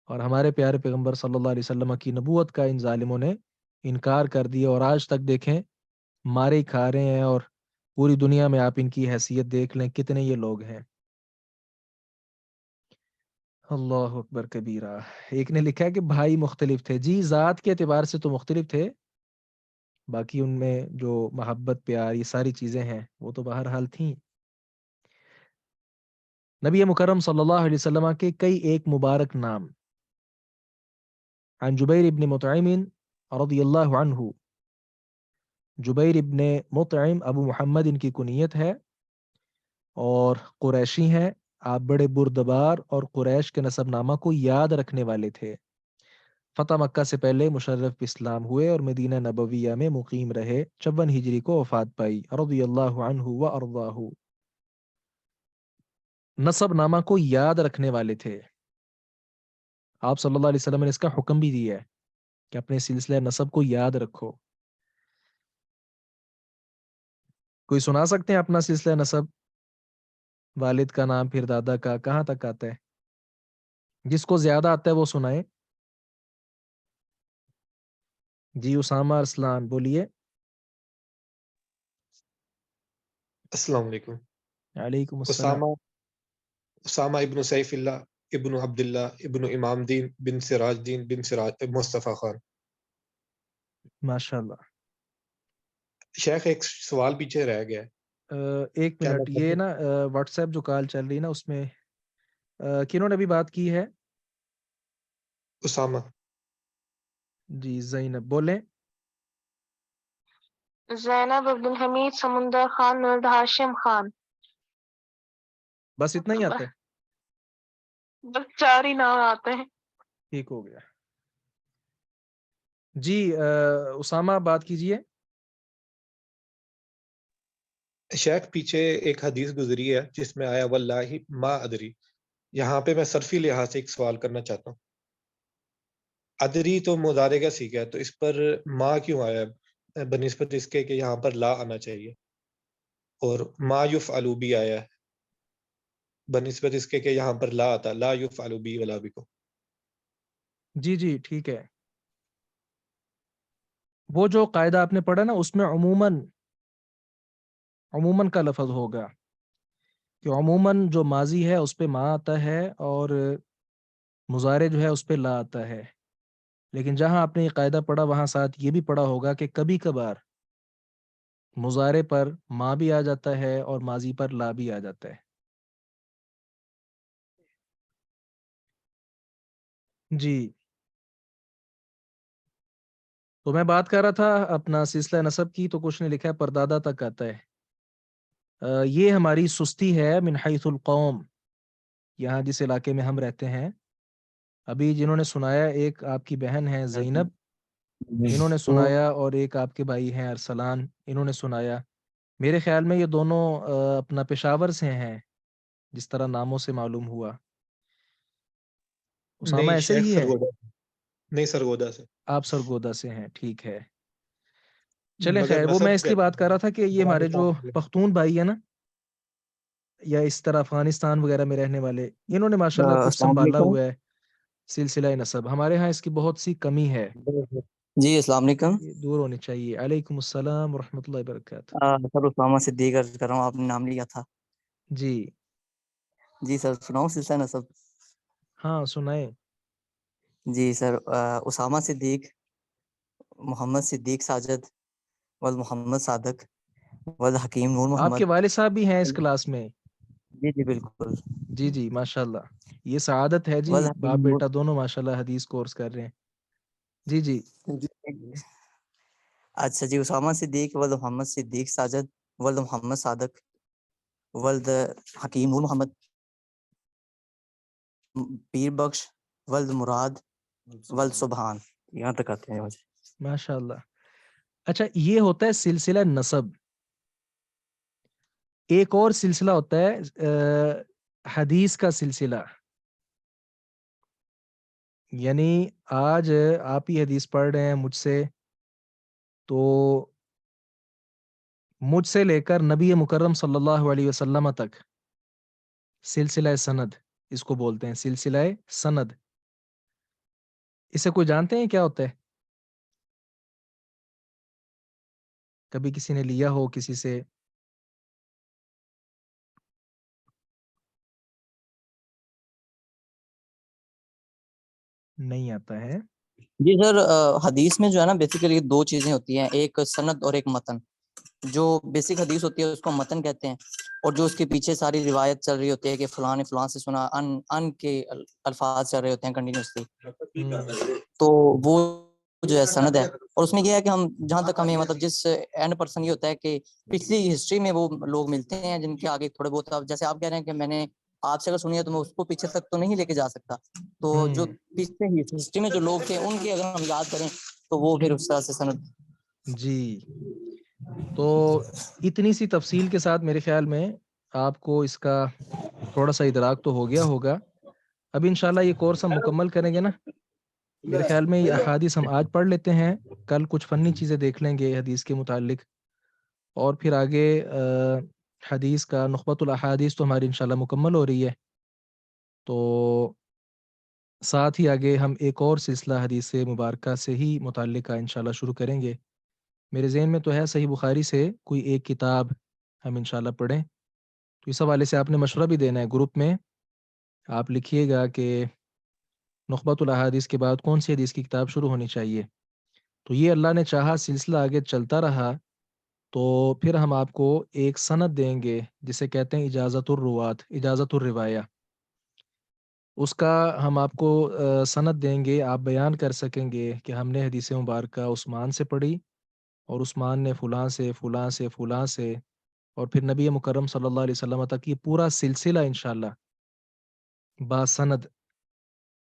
اور ہمارے پیارے پیغمبر صلی اللہ علیہ وسلم کی نبوت کا ان ظالموں نے انکار کر دیا، اور آج تک دیکھیں مارے ہی کھا رہے ہیں، اور پوری دنیا میں آپ ان کی حیثیت دیکھ لیں کتنے یہ لوگ ہیں۔ اللہ اکبر کبیرہ۔ ایک نے لکھا ہے کہ بھائی مختلف تھے، جی ذات کے اعتبار سے تو مختلف تھے، باقی ان میں جو محبت پیار یہ ساری چیزیں ہیں وہ تو بہرحال تھیں. نبی مکرم صلی اللہ علیہ وسلم کے کئی ایک مبارک نام. عن جبیر ابن مطعم رضی اللہ عنہ. جبیر ابن مطعم ابو محمد ان کی کنیت ہے اور قریشی ہیں. آپ بڑے بردبار اور قریش کے نسب نامہ کو یاد رکھنے والے تھے. فتح مکہ سے پہلے مشرف اسلام ہوئے اور مدینہ نبویہ میں مقیم رہے. 54 ہجری کو وفات پائی. رضی اللہ عنہ و ارضاہ. نسب نامہ کو یاد رکھنے والے تھے. آپ صلی اللہ علیہ وسلم نے اس کا حکم بھی دیا ہے کہ اپنے سلسلہ نسب کو یاد رکھو. کوئی سنا سکتے ہیں اپنا سلسلہ نسب؟ والد کا نام پھر دادا کا کہاں تک آتا ہے؟ جس کو زیادہ آتا ہے وہ سنائے. جی اسامہ ارسلان بولیے. السلام علیکم. علیکم السلام. اسامہ ابن سیف اللہ ابن عبداللہ ابن امام دین بن سراج دین بن سراج مصطفیٰ خان. ماشاء اللہ. شیخ ایک سوال پیچھے رہ گیا ہے. ایک کیا منٹ، میں یہ پڑھوں؟ نا واٹس ایپ جو کال چل رہی نا اس میں کنہوں نے بھی بات کی ہے؟ اسامہ. جی زینب بولیں. زینب عبد الحمید سمندر خان نورد ہاشم خان. بس اتنا ہی آتا ہے؟ بس 4 ہی نام آتے ہیں. ٹھیک ہو گیا. جی اسامہ بات کیجئے. شیخ پیچھے ایک حدیث گزری ہے جس میں آیا واللہ ما ادری. یہاں پہ میں صرفی لحاظ سے ایک سوال کرنا چاہتا ہوں. ادری تو مضارع کا سیکھا ہے، تو اس پر ما کیوں آیا ہے بنسبت اس کے کہ یہاں پر لا آنا چاہیے، اور ما یفعلوا بھی آیا ہے بنسبت اس کے کہ یہاں پر لا آتا لا یفعلوا بی ولا بکم. جی جی ٹھیک ہے. وہ جو قاعدہ آپ نے پڑھا نا اس میں عموماً کا لفظ ہوگا کہ عموماً جو ماضی ہے اس پہ ما آتا ہے اور مضارع جو ہے اس پہ لا آتا ہے. لیکن جہاں آپ نے یہ قاعدہ پڑھا وہاں ساتھ یہ بھی پڑھا ہوگا کہ کبھی کبھار مضارع پر ما بھی آ جاتا ہے اور ماضی پر لا بھی آ جاتا ہے. جی تو میں بات کر رہا تھا اپنا سلسلہ نسب کی، تو کچھ نے لکھا ہے پردادا تک آتا ہے. یہ ہماری سستی ہے من حیث القوم، یہاں جس علاقے میں ہم رہتے ہیں. ابھی جنہوں نے سنایا ایک آپ کی بہن ہے زینب، انہوں نے سنایا، اور ایک آپ کے بھائی ہیں ارسلان، انہوں نے سنایا. میرے خیال میں یہ دونوں اپنا پشاور سے ہیں جس طرح ناموں سے معلوم ہوا. اسامہ نہیں ایسے شیخ ہی ہے؟ سرگودا سے. نہیں سرگودا سے. آپ سرگودا سے ہیں، ٹھیک ہے. چلیں مگر خیر، وہ میں نسب اس کی بات کر رہا تھا کہ یہ ہمارے ہمارے جو ساتھ پختون بھائی ہیں نا، یا اس طرح افغانستان وغیرہ میں رہنے والے، انہوں نے ماشاءاللہ کچھ السلام سنبھالا علیکم. ہوا ہے سلسلہ نسب. ہمارے ہاں اس کی بہت سی کمی ہے، جی السلام علیکم. یہ دور ہونی چاہیے. علیکم السلام ورحمۃ اللہ وبرکاتہ. سر اسامہ صدیق عرض کر رہا ہوں، آپ نے نام لیا تھا. جی جی سر سناؤں سلسلہ نسب؟ ہاں سنائیں. جی سر، اسامہ صدیق، محمد صدیق ساجد، ول محمد صادق، ول حکیم نور آپ کے محمد. والد صاحب بھی ہیں اس کلاس میں؟ جی جی بالکل. جی جی ماشاءاللہ، یہ سعادت ہے جی، ول باپ حکیم نور. بیٹا دونوں ماشاءاللہ حدیث کورس کر رہے ہیں. جی جی اچھا جی، اسامہ صدیق، ول محمد صدیق ساجد، ول محمد صادق، ولد حکیم نور محمد، پیر بخش، ولد مراد، ولد سبحان. یہاں تک آتے ہیں مجھے. ماشاءاللہ. اچھا یہ ہوتا ہے سلسلہ نسب. ایک اور سلسلہ ہوتا ہے حدیث کا سلسلہ. یعنی آج آپ ہی حدیث پڑھ رہے ہیں مجھ سے، تو مجھ سے لے کر نبی مکرم صلی اللہ علیہ وسلم تک سلسلہ سند، اس کو بولتے ہیں سلسلہ سند. اسے کوئی جانتے ہیں کیا ہوتا ہے؟ کبھی کسی نے لیا ہو کسی سے؟ نہیں آتا ہے. جی سر، حدیث میں جو ہے نا بیسیکلی دو چیزیں ہوتی ہیں، ایک سند اور ایک متن. جو بیسک حدیث ہوتی ہے اس کو متن کہتے ہیں، اور جو اس کے پیچھے ساری روایت چل رہی ہوتی ہے کہ فلاں نے فلاں سے سنا، ان کے الفاظ چل رہے ہوتے ہیں کنٹینیوسلی، تو وہ جو ہے سند ہے. اور اس میں یہ ہے کہ ہم جہاں تک ہمیں مطلب جس اینڈ پرسن یہ ہوتا ہے کہ پچھلی ہسٹری میں وہ لوگ ملتے ہیں جن کے آگے تھوڑے بہت، جیسے آپ کہہ رہے ہیں کہ میں نے آپ سے اگر سنی ہے تو میں اس کو پیچھے تک تو نہیں لے کے جا سکتا، تو جو پچھلے ہسٹری میں جو لوگ تھے ان کی اگر ہم یاد کریں تو وہ پھر اس طرح سے سند. جی، تو اتنی سی تفصیل کے ساتھ میرے خیال میں آپ کو اس کا تھوڑا سا ادراک تو ہو گیا ہوگا. اب انشاءاللہ یہ کورس ہم مکمل کریں گے نا. میرے خیال میں یہ احادیث ہم آج پڑھ لیتے ہیں، کل کچھ فنی چیزیں دیکھ لیں گے حدیث کے متعلق، اور پھر آگے حدیث کا نخبۃ الاحادیث تو ہماری انشاءاللہ مکمل ہو رہی ہے. تو ساتھ ہی آگے ہم ایک اور سلسلہ حدیث مبارکہ سے ہی متعلقہ انشاءاللہ شروع کریں گے. میرے ذہن میں تو ہے صحیح بخاری سے کوئی ایک کتاب ہم انشاءاللہ پڑھیں. تو اس حوالے سے آپ نے مشورہ بھی دینا ہے گروپ میں. آپ لکھیے گا کہ نخبۃ الاحادیث کے بعد کون سی حدیث کی کتاب شروع ہونی چاہیے. تو یہ اللہ نے چاہا سلسلہ آگے چلتا رہا تو پھر ہم آپ کو ایک سند دیں گے جسے کہتے ہیں اجازت الروات، اجازت الروایہ. اس کا ہم آپ کو سند دیں گے، آپ بیان کر سکیں گے کہ ہم نے حدیث مبارکہ عثمان سے پڑھی، اور عثمان نے فلاں سے فلاں سے فلاں سے، اور پھر نبی مکرم صلی اللہ علیہ وسلم تک یہ پورا سلسلہ انشاءاللہ باسند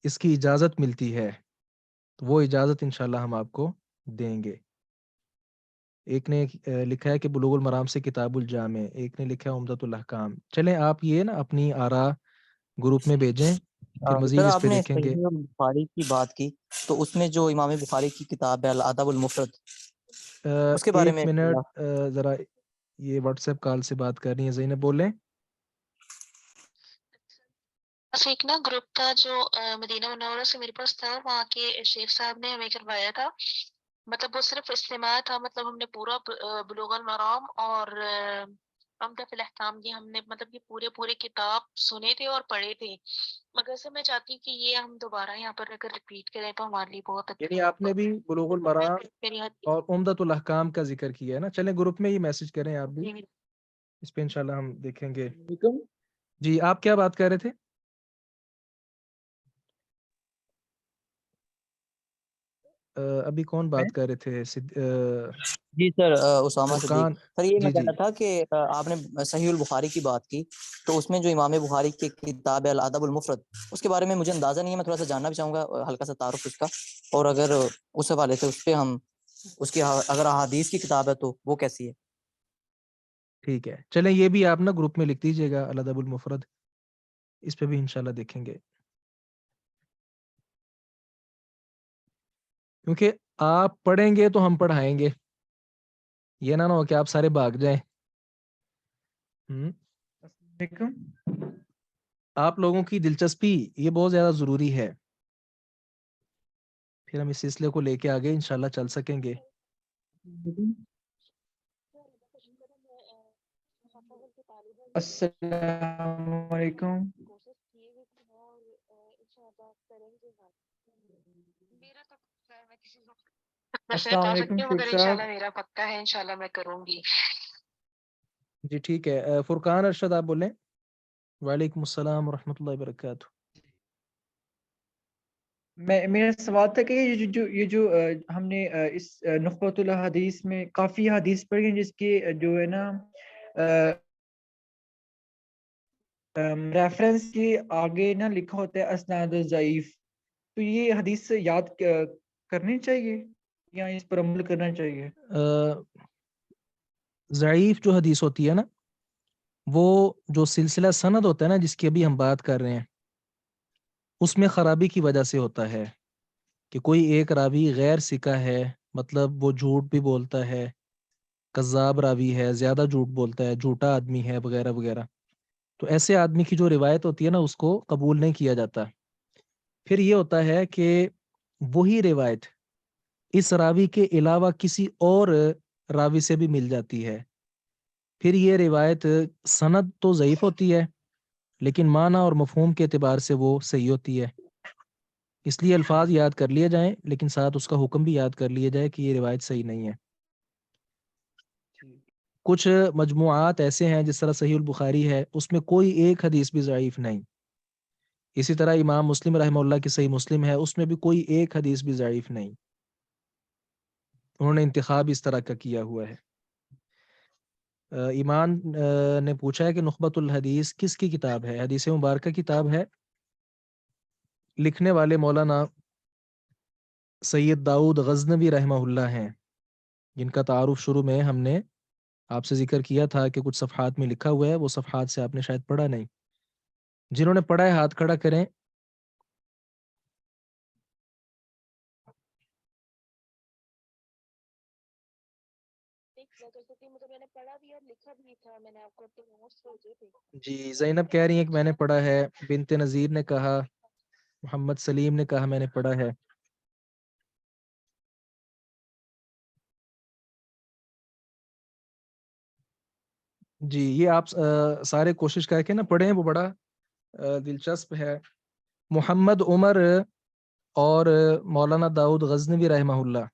اس کی اجازت ملتی ہے. تو وہ اجازت انشاءاللہ ہم آپ کو دیں گے. ایک نے لکھا ہے کہ بلوغ المرام سے کتاب الجامع، ایک نے لکھا ہے عمدۃ الاحکام. چلیں آپ یہ نا اپنی آراء گروپ میں بھیجیں، پھر سر مزید اس آپ پہ نے دیکھیں گے. صحیح البخاری کی بات کی، تو اس میں جو امام بخاری کی کتاب ہے الادب المفرد، اس کے بارے ایک میں منٹ ذرا، یہ واٹس ایپ کال سے بات کر رہی ہیں زینب، بولیں. بس ایک نا گروپ تھا جو مدینہ منورہ سے میرے پاس تھا، وہاں کے شیخ صاحب نے ہمیں کروایا تھا. مطلب وہ صرف استماع تھا، مطلب ہم نے پورا بلوغ المرام اور عمدہ فی الاحکام کی ہم نے مطلب یہ پورے کتاب سنے تھے اور پڑھے تھے. مگر سے میں چاہتی ہوں کہ یہ ہم دوبارہ یہاں پر اگر ریپیٹ کریں تو ہمارے لیے بہت یعنی آپ نے بھی بلوغ المرام اور عمدۃ الاحکام کا ذکر کیا ہے نا. چلیں گروپ میں ہی میسج کریں آپ بھی، اس پہ انشاءاللہ ہم دیکھیں گے. جی آپ کیا بات کر رہے تھے؟ ابھی کون بات کر رہے تھے؟ جی سر، اسامہ صدیق. فرقان. سر یہ میں جی کہہ جی رہا تھا کہ آپ نے صحیح البخاری کی بات کی، تو اس میں جو امام بخاری کی کتاب ہے الادب المفرد، اس کے بارے میں مجھے اندازہ نہیں ہے، میں تھوڑا سا جاننا بھی چاہوں گا، ہلکا سا تعارف اس کا، اور اگر اس حوالے سے اس پہ ہم اس کی اگر احادیث کی کتاب ہے تو وہ کیسی ہے. ٹھیک ہے، چلیں یہ بھی آپ نا گروپ میں لکھ دیجیے گا الادب المفرد، اس پہ بھی انشاءاللہ دیکھیں گے. کیونکہ آپ پڑھیں گے تو ہم پڑھائیں گے، یہ نہ ہو کہ آپ سارے بھاگ جائیں. آپ لوگوں کی دلچسپی یہ بہت زیادہ ضروری ہے، پھر ہم اس سلسلے کو لے کے آگے انشاءاللہ چل سکیں گے. السلام علیکم. السلام علیکم شیخ صاحب. میرا پکا ہے، انشاءاللہ میں کروں گی. جی ٹھیک ہے. فرقان ارشد آپ بولیں. وعلیکم السلام ورحمۃ اللہ وبرکاتہ. میرا سوال تھا کہ یہ جو ہم نے اس نخبۃ الحدیث میں کافی حدیث پڑھی ہیں جس کی جو ہے نا ریفرنس کے آگے نہ لکھا ہوتا ہے اسناد ضعیف، تو یہ حدیث یاد کرنی چاہیے یا اس پر عمل کرنا چاہیے؟ ضعیف جو حدیث ہوتی ہے نا، وہ جو سلسلہ سند ہوتا ہے نا جس کی ابھی ہم بات کر رہے ہیں، اس میں خرابی کی وجہ سے ہوتا ہے کہ کوئی ایک راوی غیر ثقہ ہے، مطلب وہ جھوٹ بھی بولتا ہے، کذاب راوی ہے، زیادہ جھوٹ بولتا ہے، جھوٹا آدمی ہے، وغیرہ وغیرہ. تو ایسے آدمی کی جو روایت ہوتی ہے نا اس کو قبول نہیں کیا جاتا. پھر یہ ہوتا ہے کہ وہی روایت اس راوی کے علاوہ کسی اور راوی سے بھی مل جاتی ہے. پھر یہ روایت سند تو ضعیف ہوتی ہے لیکن معنی اور مفہوم کے اعتبار سے وہ صحیح ہوتی ہے. اس لیے الفاظ یاد کر لیے جائیں لیکن ساتھ اس کا حکم بھی یاد کر لیے جائے کہ یہ روایت صحیح نہیں ہے. کچھ مجموعات ایسے ہیں جس طرح صحیح البخاری ہے، اس میں کوئی ایک حدیث بھی ضعیف نہیں. اسی طرح امام مسلم رحمہ اللہ کی صحیح مسلم ہے، اس میں بھی کوئی ایک حدیث بھی ضعیف نہیں. انہوں نے انتخاب اس طرح کا کیا ہوا ہے. ایمان نے پوچھا ہے کہ نخبۃ الحدیث کس کی کتاب ہے؟ حدیث مبارکہ کتاب ہے. لکھنے والے مولانا سید داؤد غزنوی رحمہ اللہ ہیں، جن کا تعارف شروع میں ہم نے آپ سے ذکر کیا تھا کہ کچھ صفحات میں لکھا ہوا ہے، وہ صفحات سے آپ نے شاید پڑھا نہیں. جنہوں نے پڑھا ہے ہاتھ کھڑا کریں. جی زینب کہہ رہی ہیں کہ میں نے پڑھا ہے. بنت نذیر نے کہا، محمد سلیم نے کہا میں نے پڑھا ہے. جی یہ آپ سارے کوشش کر کے نا پڑھیں، وہ بڑا دلچسپ ہے. محمد عمر اور مولانا داؤد غزنوی رحمہ اللہ،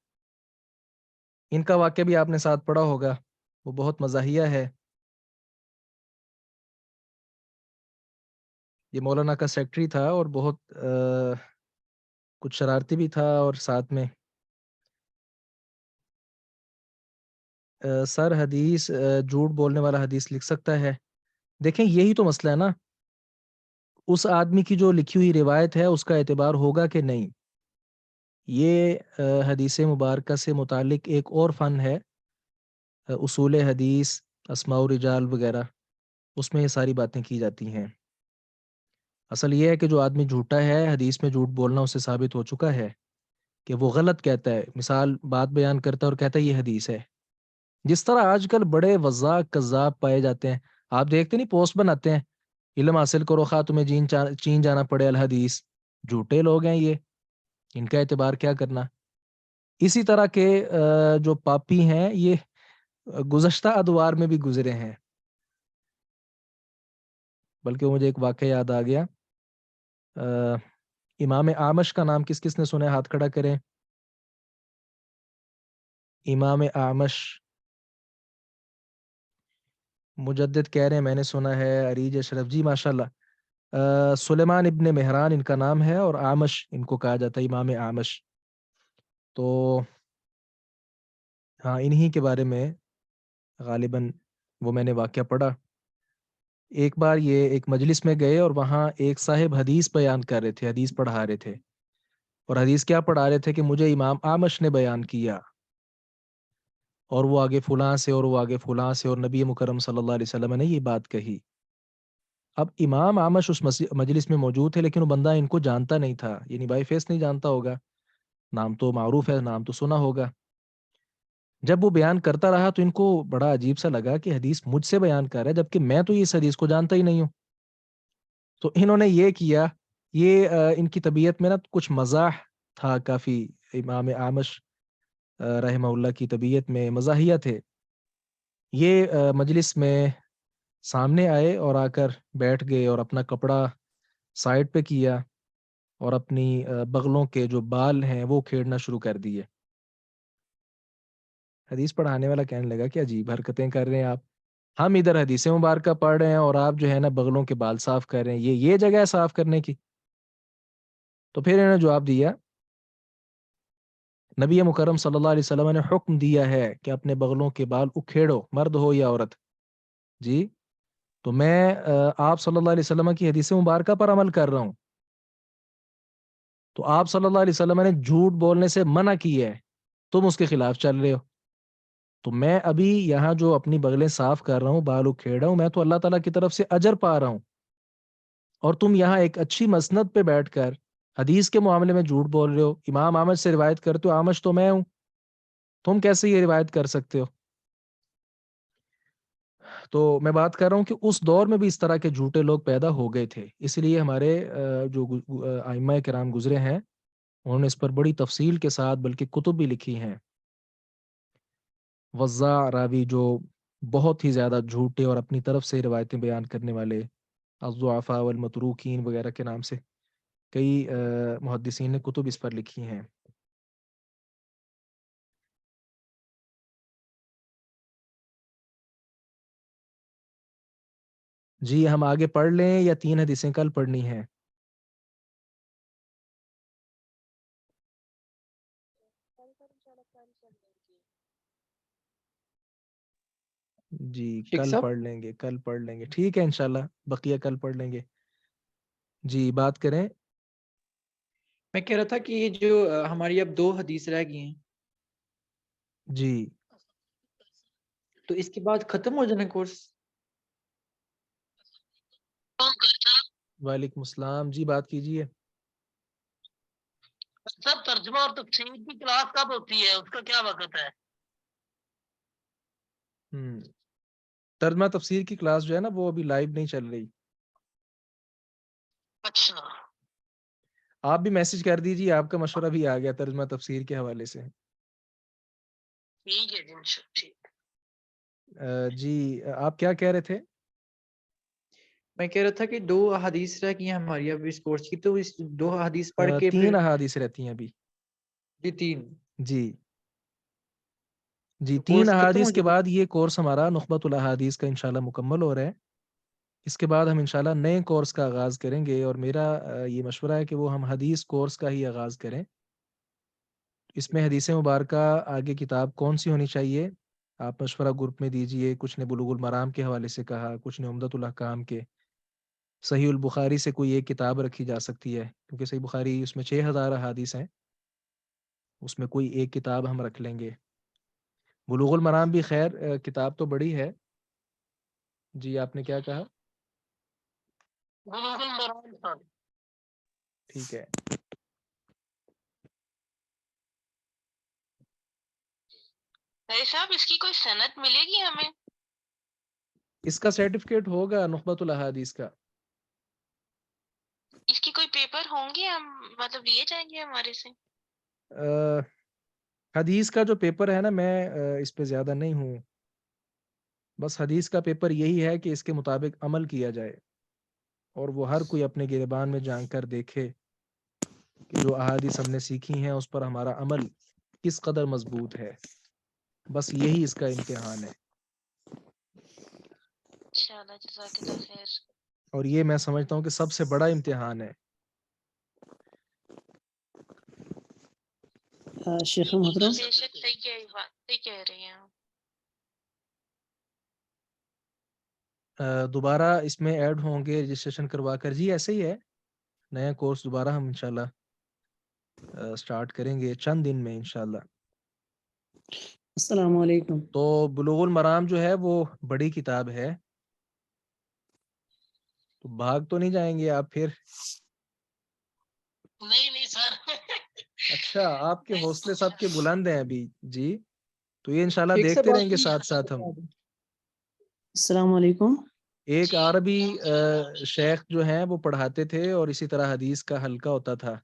ان کا واقعہ بھی آپ نے ساتھ پڑھا ہوگا. وہ بہت مزاحیہ ہے. یہ مولانا کا سیکٹری تھا اور بہت کچھ شرارتی بھی تھا، اور ساتھ میں سر حدیث جھوٹ بولنے والا حدیث لکھ سکتا ہے. دیکھیں یہی تو مسئلہ ہے نا، اس آدمی کی جو لکھی ہوئی روایت ہے اس کا اعتبار ہوگا کہ نہیں. یہ حدیث مبارکہ سے متعلق ایک اور فن ہے، اصول حدیث، اسماء و رجال وغیرہ، اس میں یہ ساری باتیں کی جاتی ہیں. اصل یہ ہے کہ جو آدمی جھوٹا ہے، حدیث میں جھوٹ بولنا اسے ثابت ہو چکا ہے کہ وہ غلط کہتا ہے. مثال بات بیان کرتا ہے اور کہتا ہے یہ حدیث ہے. جس طرح آج کل بڑے وضاح کذاب پائے جاتے ہیں، آپ دیکھتے نہیں پوسٹ بناتے ہیں، علم حاصل کرو خواہ تمہیں چین جانا پڑے الحدیث. جھوٹے لوگ ہیں یہ، ان کا اعتبار کیا کرنا. اسی طرح کے جو پاپی ہیں یہ گزشتہ ادوار میں بھی گزرے ہیں. بلکہ مجھے ایک واقعہ یاد آ گیا. امام اعمش کا نام کس کس نے سنا ہے؟ ہاتھ کھڑا کریں. امام اعمش، مجدد کہہ رہے ہیں میں نے سنا ہے. عریج اشرف، جی ماشاءاللہ. سلیمان ابن مہران ان کا نام ہے، اور اعمش ان کو کہا جاتا ہے، امام اعمش. تو ہاں انہی کے بارے میں غالباً وہ میں نے واقعہ پڑھا. ایک بار یہ ایک مجلس میں گئے اور وہاں ایک صاحب حدیث بیان کر رہے تھے، حدیث پڑھا رہے تھے. اور حدیث کیا پڑھا رہے تھے کہ مجھے امام اعمش نے بیان کیا، اور وہ آگے فلاں سے، اور وہ آگے فلاں سے، اور نبی مکرم صلی اللہ علیہ وسلم نے یہ بات کہی. اب امام اعمش اس مجلس میں موجود تھے، لیکن وہ بندہ ان کو جانتا نہیں تھا، یعنی بائی فیس نہیں جانتا ہوگا، نام تو معروف ہے، نام تو سنا ہوگا. جب وہ بیان کرتا رہا تو ان کو بڑا عجیب سا لگا کہ حدیث مجھ سے بیان کر رہا ہے، جبکہ میں تو اس حدیث کو جانتا ہی نہیں ہوں. تو انہوں نے یہ کیا، یہ ان کی طبیعت میں نا کچھ مزاح تھا کافی. امام اعمش رحمہ اللہ کی طبیعت میں مزاحیہ تھے. یہ مجلس میں سامنے آئے اور آ کر بیٹھ گئے اور اپنا کپڑا سائڈ پہ کیا اور اپنی بغلوں کے جو بال ہیں وہ کھیڑنا شروع کر دیے. حدیث پڑھانے والا کہنے لگا کہ عجیب حرکتیں کر رہے ہیں آپ، ہم ادھر حدیث مبارکہ پڑھ رہے ہیں اور آپ جو ہے نا بغلوں کے بال صاف کر رہے ہیں، یہ جگہ ہے صاف کرنے کی. تو پھر انہوں نے جواب دیا، نبی مکرم صلی اللہ علیہ وسلم نے حکم دیا ہے کہ اپنے بغلوں کے بال اکھیڑو، مرد ہو یا عورت. جی تو میں آپ صلی اللہ علیہ وسلم کی حدیث مبارکہ پر عمل کر رہا ہوں. تو آپ صلی اللہ علیہ وسلم نے جھوٹ بولنے سے منع کی ہے، تم اس کے خلاف چل رہے ہو. تو میں ابھی یہاں جو اپنی بغلیں صاف کر رہا ہوں، بال اکھیڑ رہا ہوں، میں تو اللہ تعالیٰ کی طرف سے اجر پا رہا ہوں، اور تم یہاں ایک اچھی مسند پہ بیٹھ کر حدیث کے معاملے میں جھوٹ بول رہے ہو. امام احمد سے روایت کرتے ہو، احمد تو میں ہوں، تم کیسے یہ روایت کر سکتے ہو؟ تو میں بات کر رہا ہوں کہ اس دور میں بھی اس طرح کے جھوٹے لوگ پیدا ہو گئے تھے. اس لیے ہمارے جو ائمہ کرام گزرے ہیں انہوں نے اس پر بڑی تفصیل کے ساتھ بلکہ کتب بھی لکھی ہیں. وضاع راوی جو بہت ہی زیادہ جھوٹے اور اپنی طرف سے روایتیں بیان کرنے والے، الضعفاء والمتروکین وغیرہ کے نام سے، کئی محدثین نے کتب اس پر لکھی ہیں. جی ہم آگے پڑھ لیں یا 3 حدیثیں کل پڑھنی ہیں؟ جی شیخ کل صاحب پڑھ لیں گے، کل پڑھ لیں گے، ٹھیک ہے انشاءاللہ بقیہ کل پڑھ لیں گے. جی بات کریں. میں کہہ رہا تھا کہ یہ جو ہماری اب 2 حدیث رہ گئی ہیں جی تو اس کے بعد ختم ہو جانا کورس. وعلیکم السلام. جی بات کیجیے. سب ترجمہ اور تفسیر کی کلاس کب ہوتی ہے، اس کا کیا وقت ہے؟ ترجمہ تفسیر کی کلاس جو ہے نا وہ ابھی لائیو نہیں چل رہی. اچھا آپ بھی میسج کر دیجیے، آپ کا مشورہ بھی آ گیا ترجمہ تفسیر کے حوالے سے. ٹھیک ہے جی ٹھیک. جی آپ کیا کہہ رہے تھے؟ میں کہہ رہا تھا کہ 2 حدیث رہ گئی ہیں ہماری اب اس کورس کی، تو اس 2 حدیث پڑھ کے 3 پھر احادیث رہتی ہیں ابھی. جی 3 جی تو 3 کورس ختم ہو احادیث کے جائے گا. بعد یہ کورس ہمارا نخبۃ الاحادیث کا انشاءاللہ مکمل ہو رہا ہے. اس کے بعد ہم انشاءاللہ نئے کورس کا آغاز کریں گے، اور میرا یہ مشورہ ہے کہ وہ ہم حدیث کورس کا ہی آغاز کریں. اس میں حدیث مبارکہ آگے کتاب کون سی ہونی چاہیے آپ مشورہ گروپ میں دیجئے. کچھ نے بلوغ المرام کے حوالے سے کہا، کچھ نے عمدۃ الاحکام کے. صحیح البخاری سے کوئی ایک کتاب رکھی جا سکتی ہے، کیونکہ صحیح بخاری اس میں 6000 احادیث ہیں، اس میں کوئی ایک کتاب ہم رکھ لیں گے. بلوغ المرام بھی خیر کتاب تو بڑی ہے. جی آپ نے کیا کہا؟ بلوغ المرام. ٹھیک ہے. صاحب اس کی کوئی سند ملے گی ہمیں؟ اس کا سرٹیفکیٹ ہوگا نخبۃ الاحادیث کا. اس کی کوئی پیپر ہوں گے، ہم مطلب لیے جائیں گے ہمارے سے؟ حدیث کا جو پیپر ہے نا، میں اس پہ زیادہ نہیں ہوں. بس حدیث کا پیپر یہی ہے کہ اس کے مطابق عمل کیا جائے، اور وہ ہر کوئی اپنے گریبان میں جان کر دیکھے کہ جو احادیث ہم نے سیکھی ہیں اس پر ہمارا عمل کس قدر مضبوط ہے. بس یہی اس کا امتحان ہے، انشاءاللہ جزاک اللہ خیر. اور یہ میں سمجھتا ہوں کہ سب سے بڑا امتحان ہے. شیخ محترم بے شک صحیح کہہ رہے ہیں. دوبارہ اس میں ایڈ ہوں گے رجسٹریشن کروا کر. جی ایسے ہی ہے، نیا کورس دوبارہ ہم انشاءاللہ سٹارٹ کریں گے چند دن میں انشاءاللہ. السلام علیکم. تو بلوغ المرام جو ہے وہ بڑی کتاب ہے، تو بھاگ تو نہیں جائیں گے آپ پھر؟ نہیں سر. اچھا آپ کے حوصلے سب کے بلند ہیں ابھی. جی تو یہ انشاءاللہ شیخ صاحب دیکھتے رہیں آپ گے کی ساتھ ساتھ ہم. السلام علیکم. ایک عربی شیخ جو ہیں وہ پڑھاتے تھے، اور اسی طرح حدیث کا حلقہ ہوتا تھا.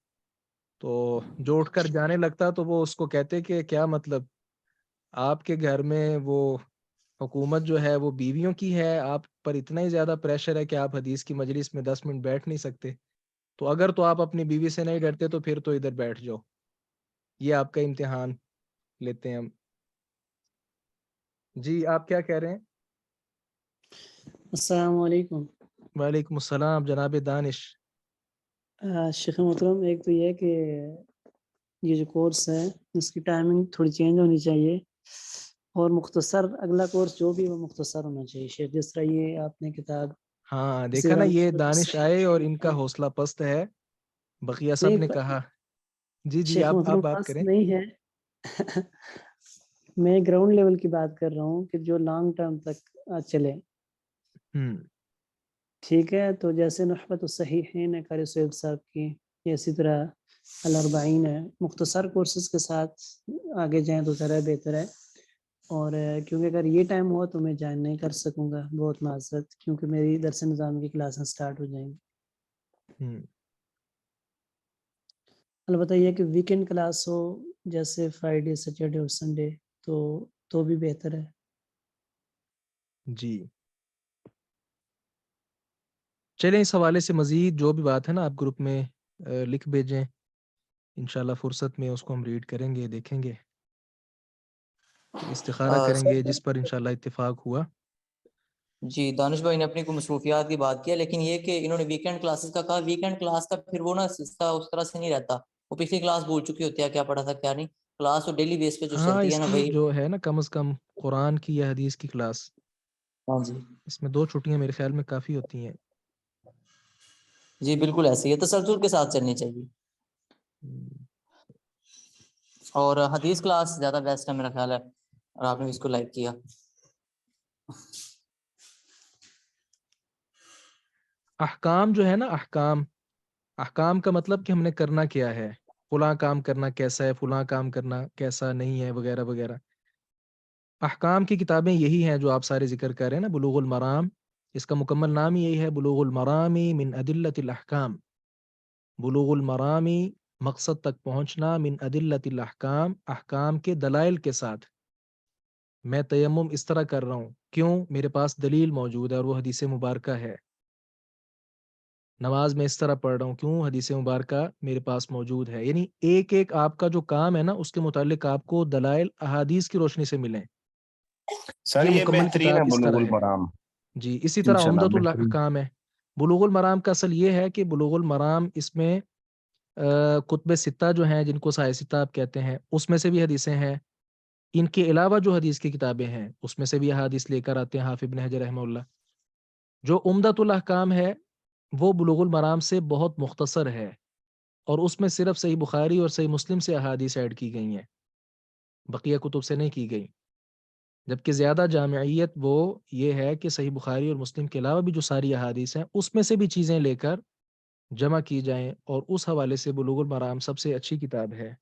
تو جو اٹھ کر جانے لگتا تو وہ اس کو کہتے کہ کیا مطلب، آپ کے گھر میں وہ حکومت جو ہے وہ بیویوں کی ہے، آپ پر اتنا ہی زیادہ پریشر ہے کہ آپ حدیث کی مجلس میں 10 منٹ بیٹھ نہیں سکتے. تو اگر تو آپ اپنی بیوی سے نہیں ڈرتے تو پھر تو ادھر بیٹھ جاؤ، یہ آپ کا امتحان لیتے ہیں ہم. جی آپ کیا کہہ رہے ہیں؟ السلام علیکم. وعلیکم السلام جناب دانش. شیخ محترم ایک تو یہ کہ یہ جو کورس ہے اس کی ٹائمنگ تھوڑی چینج ہونی چاہیے، اور مختصر اگلا کورس جو بھی وہ مختصر ہونا چاہیے. شیخ جس طرح یہ آپ نے کتاب ہاں دیکھا نا، یہ دانش آئے اور ان کا حوصلہ پست ہے، بقیہ سب نے کہا. جی شیخ آپ محترم بات پاس کریں. نہیں ہے. میں گراؤنڈ لیول کی بات کر رہا ہوں کہ جو لانگ ٹرم تک چلے. ٹھیک ہے، تو جیسے نحوۃ الصحیحین ہے قاری سہیب صاحب کی، اسی طرح الاربعین ہے، مختصر کورسز کے ساتھ آگے جائیں تو ذرا بہتر ہے. اور کیونکہ اگر یہ ٹائم ہوا تو میں جوائن نہیں کر سکوں گا، بہت معذرت، کیونکہ میری درس نظام کی کلاسیں سٹارٹ ہو جائیں گی. البتہ یہ کہ ویکنڈ کلاس ہو جیسے فرائیڈے سیٹرڈے اور سنڈے تو بھی بہتر ہے. جی چلیں، اس حوالے سے مزید جو بھی بات ہے نا آپ گروپ میں لکھ بھیجیں، انشاءاللہ فرصت میں اس کو ہم ریڈ کریں گے، دیکھیں گے، استخارہ کریں گے جس پر انشاءاللہ اتفاق ہوا۔ جی دانش بھائی نے اپنی کو مصروفیات کی بات کیا، لیکن یہ کہ انہوں نے ویکینڈ کلاسز کا کہا، ویکینڈ کلاس کا پھر وہ نا اس طرح سے نہیں رہتا، وہ پچھلی کلاس بول چکی ہوتی ہے کیا پڑھا تھا کیا نہیں، کلاس تو ڈیلی بیس پہ جو ہاں چلتی ہے اس نا کی وہی۔ جو ہے نا کم از کم قرآن کی یا حدیث کی کلاس، ہاں جی اس میں 2 چھٹیاں میرے خیال میں کافی ہوتی ہیں۔ جی بالکل ایسے ہی ہے، تسلسل کے ساتھ چلنی چاہیے، اور حدیث کلاس زیادہ بیسٹ ہے میرا خیال ہے، اور آپ نے اس کو لائک کیا۔ احکام جو ہے نا، احکام کا مطلب کہ ہم نے کرنا کیا ہے، فلاں کام کرنا کیسا ہے، فلاں کام کرنا کیسا نہیں ہے، وغیرہ وغیرہ۔ احکام کی کتابیں یہی ہیں جو آپ سارے ذکر کر رہے ہیں نا، بلوغ المرام، اس کا مکمل نام ہی یہی ہے، بلوغ المرام من ادلۃ الاحکام، بلوغ المرامی مقصد تک پہنچنا، من ادلۃ الاحکام، احکام کے دلائل کے ساتھ۔ میں تیمم اس طرح کر رہا ہوں، کیوں؟ میرے پاس دلیل موجود ہے اور وہ حدیث مبارکہ ہے۔ نماز میں اس طرح پڑھ رہا ہوں، کیوں؟ حدیث مبارکہ میرے پاس موجود ہے۔ یعنی ایک ایک آپ کا جو کام ہے نا، اس کے متعلق آپ کو دلائل احادیث کی روشنی سے ملیں۔ سر یہ یہ مکمل بہترین کتاب ہے اس بلوغ طرح ہے۔ المرام، جی اسی طرح انشاءاللہ عمدۃ بہترین۔ الاحکام ہے۔ بلوغ المرام کا اصل یہ ہے کہ بلوغ المرام اس میں کتب ستہ جو ہیں، جن کو سائے ستہ آپ کہتے ہیں، اس میں سے بھی حدیثیں ہیں۔ ان کے علاوہ جو حدیث کی کتابیں ہیں، اس میں سے بھی احادیث لے کر آتے ہیں حافظ ابن حجر رحمہ اللہ۔ جو عمدۃ الاحکام ہے وہ بلوغ المرام سے بہت مختصر ہے، اور اس میں صرف صحیح بخاری اور صحیح مسلم سے احادیث ایڈ کی گئی ہیں، بقیہ کتب سے نہیں کی گئی۔ جبکہ زیادہ جامعیت وہ یہ ہے کہ صحیح بخاری اور مسلم کے علاوہ بھی جو ساری احادیث ہیں، اس میں سے بھی چیزیں لے کر جمع کی جائیں، اور اس حوالے سے بلوغ المرام سب سے اچھی کتاب ہے۔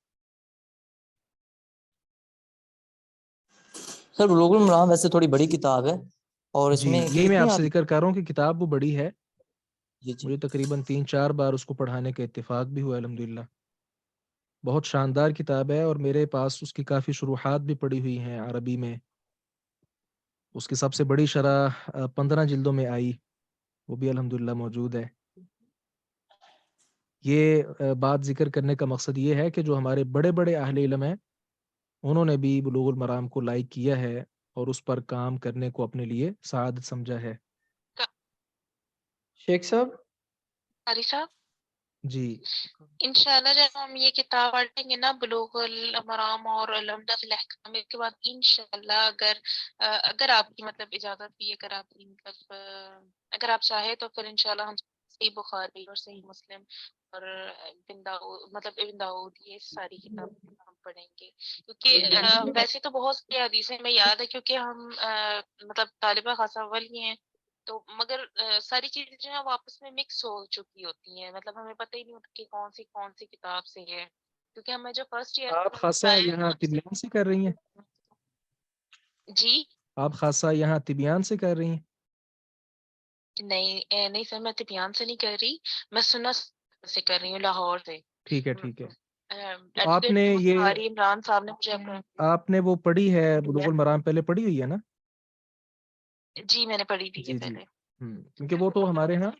سر بلوغ المرام ویسے تھوڑی بڑی کتاب ہے، اور اس جی میں یہی میں کتنی آپ سے ذکر کر رہا ہوں کہ کتاب وہ بڑی ہے، جی جی مجھے تقریباً 3-4 بار اس کو پڑھانے کا اتفاق بھی ہوا الحمدللہ۔ بہت شاندار کتاب ہے، اور میرے پاس اس کی کافی شروحات بھی پڑی ہوئی ہیں عربی میں۔ اس کی سب سے بڑی شرح 15 جلدوں میں آئی، وہ بھی الحمدللہ موجود ہے۔ یہ بات ذکر کرنے کا مقصد یہ ہے کہ جو ہمارے بڑے بڑے اہل علم ہیں، انہوں نے بھی بلوغ المرام کو لائک کیا ہے، اور اس پر کام کرنے کو اپنے لیے سعادت سمجھا ہے۔ شیخ صاحب قاری صاحب جی انشاءاللہ جب ہم یہ کتاب پڑھیں گے نا، بلوغ المرام اور العمدہ فی الاحکام، اس کے بعد انشاءاللہ اگر آپ کی مطلب اجازت بھی، اگر آپ کی مطلب اگر آپ چاہیں تو پھر انشاءاللہ ہم صحیح بخاری اور صحیح مسلم اور ابن داؤد، مطلب ابن داؤد، یہ ساری کتابیں ہم پڑھیں گے، کیونکہ ویسے تو بہت سی حدیثیں میں یاد ہے، کیونکہ ہم مطلب طالبہ خاصہ اول ہی ہیں، تو مگر ساری چیزیں جو ہیں وہ آپس میں مکس ہو چکی ہوتی ہیں، مطلب ہمیں پتہ ہی نہیں ہوتا کہ کون سی کتاب سے ہے، کیونکہ ہمیں جو فرسٹ ایئر آپ خاصا یہاں طبیان سے کر رہی ہیں؟ جی آپ خاصا یہاں طبیان سے کر رہی ہیں؟ نہیں سر، میں طبیان سے نہیں کر رہی، میں سنت سے کر رہی ہوں، لاہور سے۔ ٹھیک ہے ٹھیک ہے۔ تو آپ ایڈوکیٹ نے یہ قاری عمران صاحب نے مجھے آپ نے وہ پڑھی ہے بلوغ المرام، پہلے پڑھی ہوئی ہے نا؟ جی میں نے پڑھی تھی یہ جی جی پہلے، کیونکہ وہ تو ہمارے ہاں